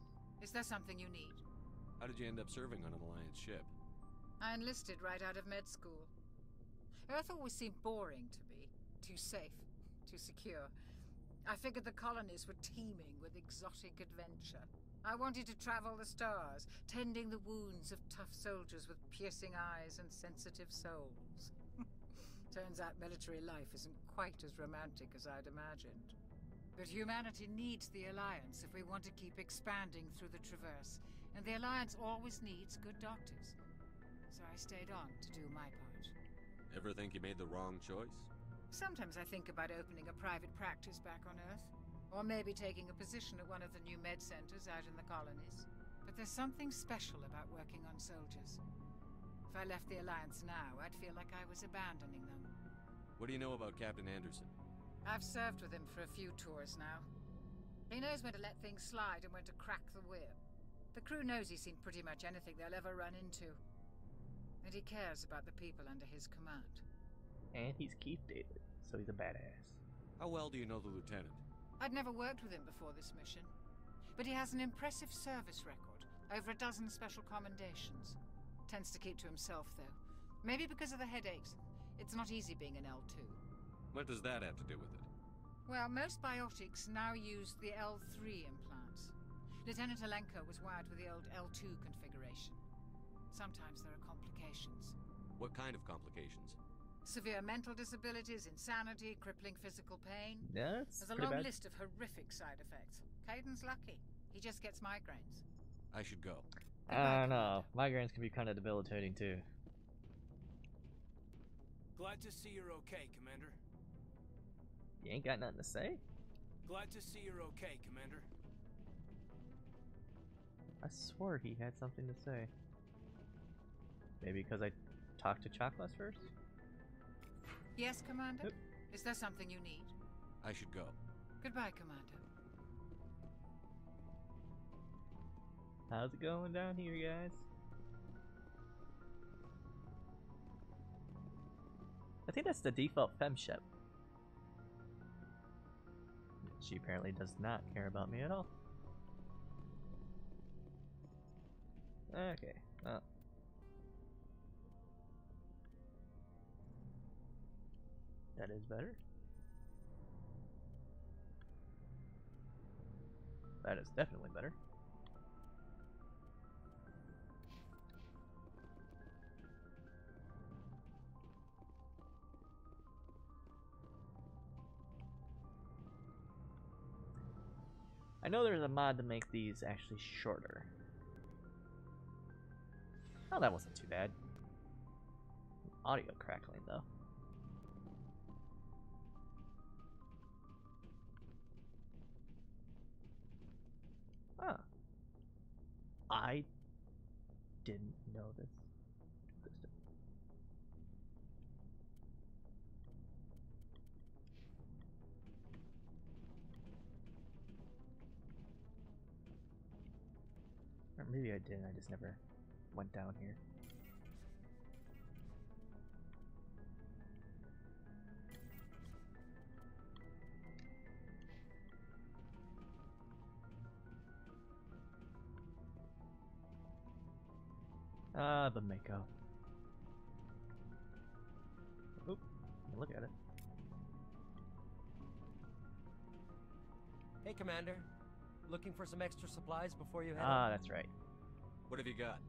Is there something you need? How did you end up serving on an Alliance ship? I enlisted right out of med school. Earth always seemed boring to me. Too safe, too secure. I figured the colonies were teeming with exotic adventure. I wanted to travel the stars, tending the wounds of tough soldiers with piercing eyes and sensitive souls. Turns out military life isn't quite as romantic as I'd imagined. But humanity needs the Alliance if we want to keep expanding through the Traverse, and the Alliance always needs good doctors. So I stayed on to do my part. Ever think you made the wrong choice? Sometimes I think about opening a private practice back on Earth, or maybe taking a position at one of the new med centers out in the colonies. But there's something special about working on soldiers. If I left the Alliance now, I'd feel like I was abandoning them. What do you know about Captain Anderson? I've served with him for a few tours now. He knows when to let things slide and when to crack the whip. The crew knows he's seen pretty much anything they'll ever run into. And he cares about the people under his command. And he's Keith David, so he's a badass. How well do you know the Lieutenant? I'd never worked with him before this mission. But he has an impressive service record. Over a dozen special commendations. Tends to keep to himself, though. Maybe because of the headaches. It's not easy being an L2. What does that have to do with it? Well, most biotics now use the L3 implants. Lieutenant Alenko was wired with the old L2 configuration. Sometimes there are complications. What kind of complications? Severe mental disabilities, insanity, crippling physical pain. Yeah, that's There's a pretty long bad. list of horrific side effects. Caden's lucky. He just gets migraines. I should go. I don't know. Migraines can be kind of debilitating too. Glad to see you're okay, Commander. You ain't got nothing to say? Glad to see you're okay, Commander. I swore he had something to say. Maybe because I talked to Chakwas first? Yes, Commander? Is there something you need? I should go. Goodbye, Commander. How's it going down here, guys? I think that's the default femship. She apparently does not care about me at all. Okay, well. That is better. That is definitely better. I know there's a mod to make these actually shorter. Oh, that wasn't too bad. Audio crackling though. Huh. I didn't know this existed. Or maybe I didn't, I just never went down here. Ah, the Mako. Oop, look at it. Hey, Commander. Looking for some extra supplies before you head Ah, out? that's right. What have you got?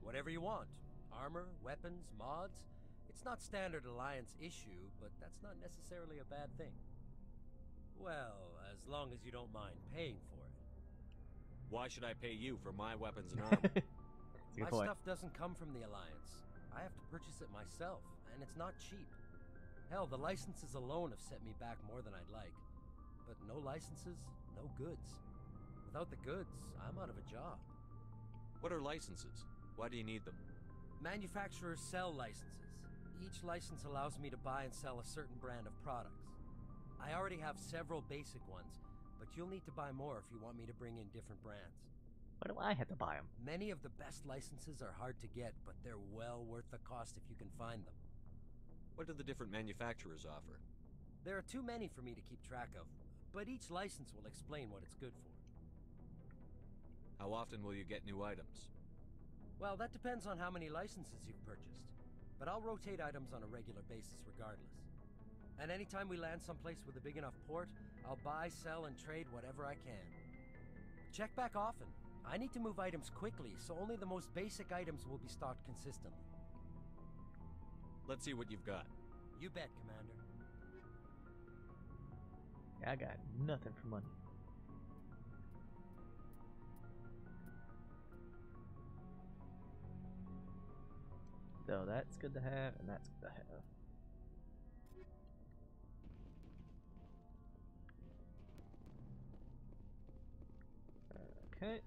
Whatever you want. Armor, weapons, mods. It's not standard Alliance issue, but that's not necessarily a bad thing. Well, as long as you don't mind paying for it. Why should I pay you for my weapons and armor? My stuff doesn't come from the Alliance. I have to purchase it myself, and it's not cheap. Hell, the licenses alone have set me back more than I'd like. But no licenses, no goods. Without the goods, I'm out of a job. What are licenses? Why do you need them? Manufacturers sell licenses. Each license allows me to buy and sell a certain brand of products. I already have several basic ones, but you'll need to buy more if you want me to bring in different brands. Why do I have to buy them? Many of the best licenses are hard to get, but they're well worth the cost if you can find them. What do the different manufacturers offer? There are too many for me to keep track of, but each license will explain what it's good for. How often will you get new items? Well, that depends on how many licenses you've purchased. But I'll rotate items on a regular basis regardless. And anytime we land someplace with a big enough port, I'll buy, sell, and trade whatever I can. Check back often. I need to move items quickly, so only the most basic items will be stocked consistently. Let's see what you've got. You bet, Commander. Yeah, I got nothing for money. So that's good to have, and that's good to have. Okay.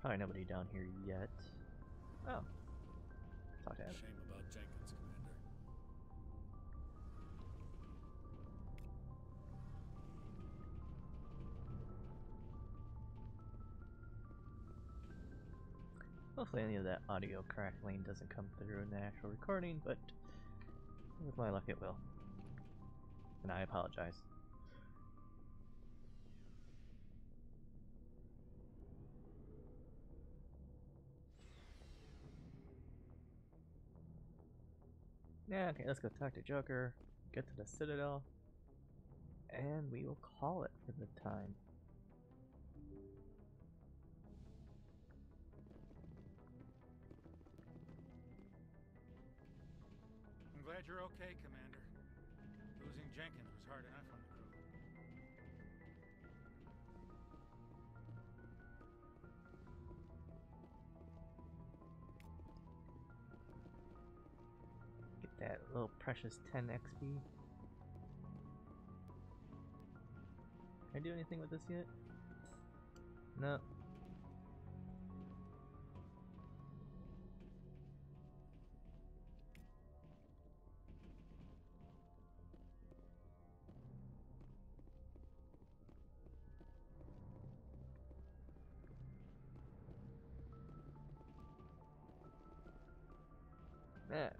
Probably nobody down here yet. Oh. Talk to him. Shame about Jenkins, Commander. Hopefully any of that audio crackling doesn't come through in the actual recording, but with my luck it will. And I apologize. Yeah, okay, let's go talk to Joker, get to the Citadel, and we will call it for the time. I'm glad you're okay, Commander. Losing Jenkins was hard enough on the crew. Get that little precious 10 XP. Can I do anything with this yet? No. Yeah.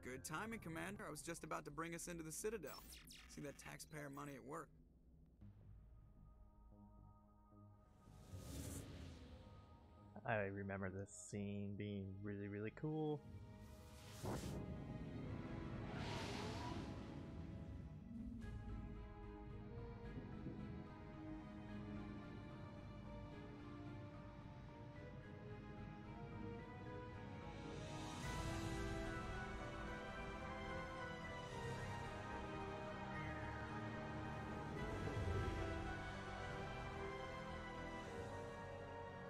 Good timing, Commander. I was just about to bring us into the Citadel. See that taxpayer money at work. I remember this scene being really, really cool.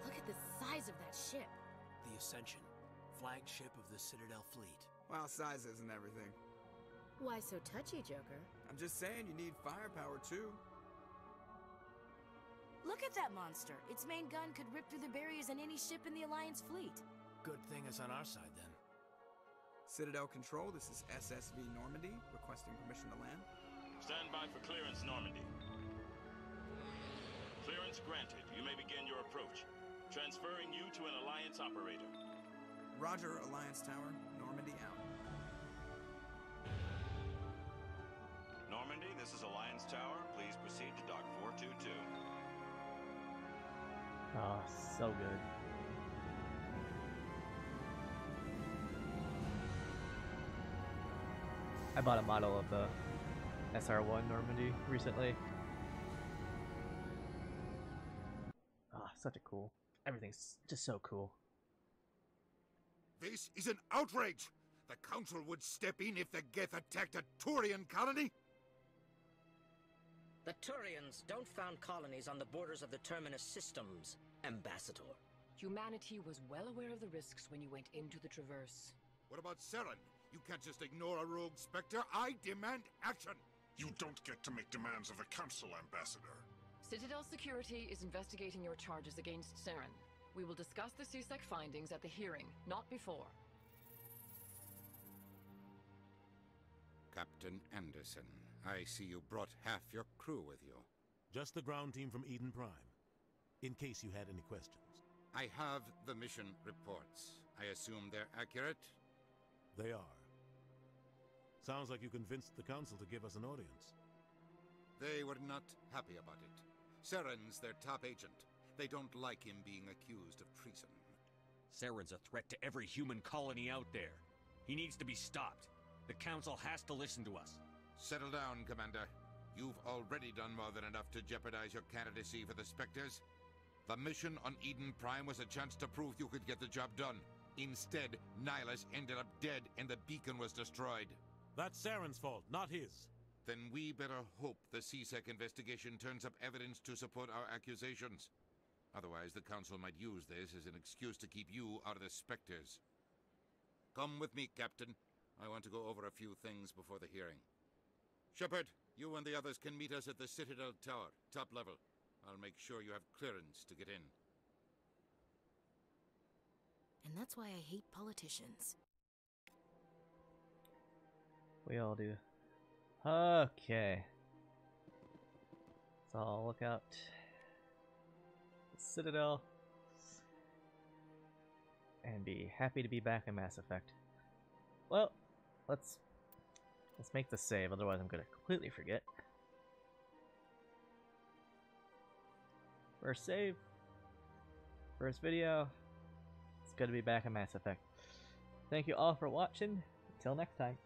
Look at the size of that ship. The Ascension, flagship of the Citadel fleet. Well, size isn't everything. Why so touchy, Joker? I'm just saying you need firepower, too. Look at that monster. Its main gun could rip through the barriers in any ship in the Alliance fleet. Good thing it's on our side, then. Citadel Control, this is SSV Normandy, requesting permission to land. Stand by for clearance, Normandy. Clearance granted. You may begin your approach. Transferring you to an Alliance operator. Roger, Alliance Tower. Normandy out. Normandy, this is Alliance Tower. Please proceed to Dock 422. Oh, so good. I bought a model of the SR-1 Normandy recently. Ah, such a cool. Everything's just so cool. This is an outrage! The Council would step in if the Geth attacked a Turian colony? The Turians don't found colonies on the borders of the Terminus systems, Ambassador. Humanity was well aware of the risks when you went into the Traverse. What about Saren? You can't just ignore a rogue Spectre. I demand action! You don't get to make demands of the Council, Ambassador. Citadel Security is investigating your charges against Saren. We will discuss the CSEC findings at the hearing, not before. Captain Anderson, I see you brought half your crew with you. Just the ground team from Eden Prime, in case you had any questions. I have the mission reports. I assume they're accurate? They are. Sounds like you convinced the Council to give us an audience. They were not happy about it. Saren's their top agent. They don't like him being accused of treason. Saren's a threat to every human colony out there. He needs to be stopped. The Council has to listen to us. Settle down, Commander. You've already done more than enough to jeopardize your candidacy for the Spectres. The mission on Eden Prime was a chance to prove you could get the job done. Instead, Nihilus ended up dead and the beacon was destroyed. That's Saren's fault, not his. Then we better hope the CSEC investigation turns up evidence to support our accusations. Otherwise, the Council might use this as an excuse to keep you out of the Spectres. Come with me, Captain. I want to go over a few things before the hearing. Shepard, you and the others can meet us at the Citadel Tower, top level. I'll make sure you have clearance to get in. And that's why I hate politicians. We all do. Okay. So I'll look out. Citadel. And be happy to be back in Mass Effect. Well, let's make the save, otherwise I'm gonna completely forget. First save. First video. It's good to be back in Mass Effect. Thank you all for watching. Until next time.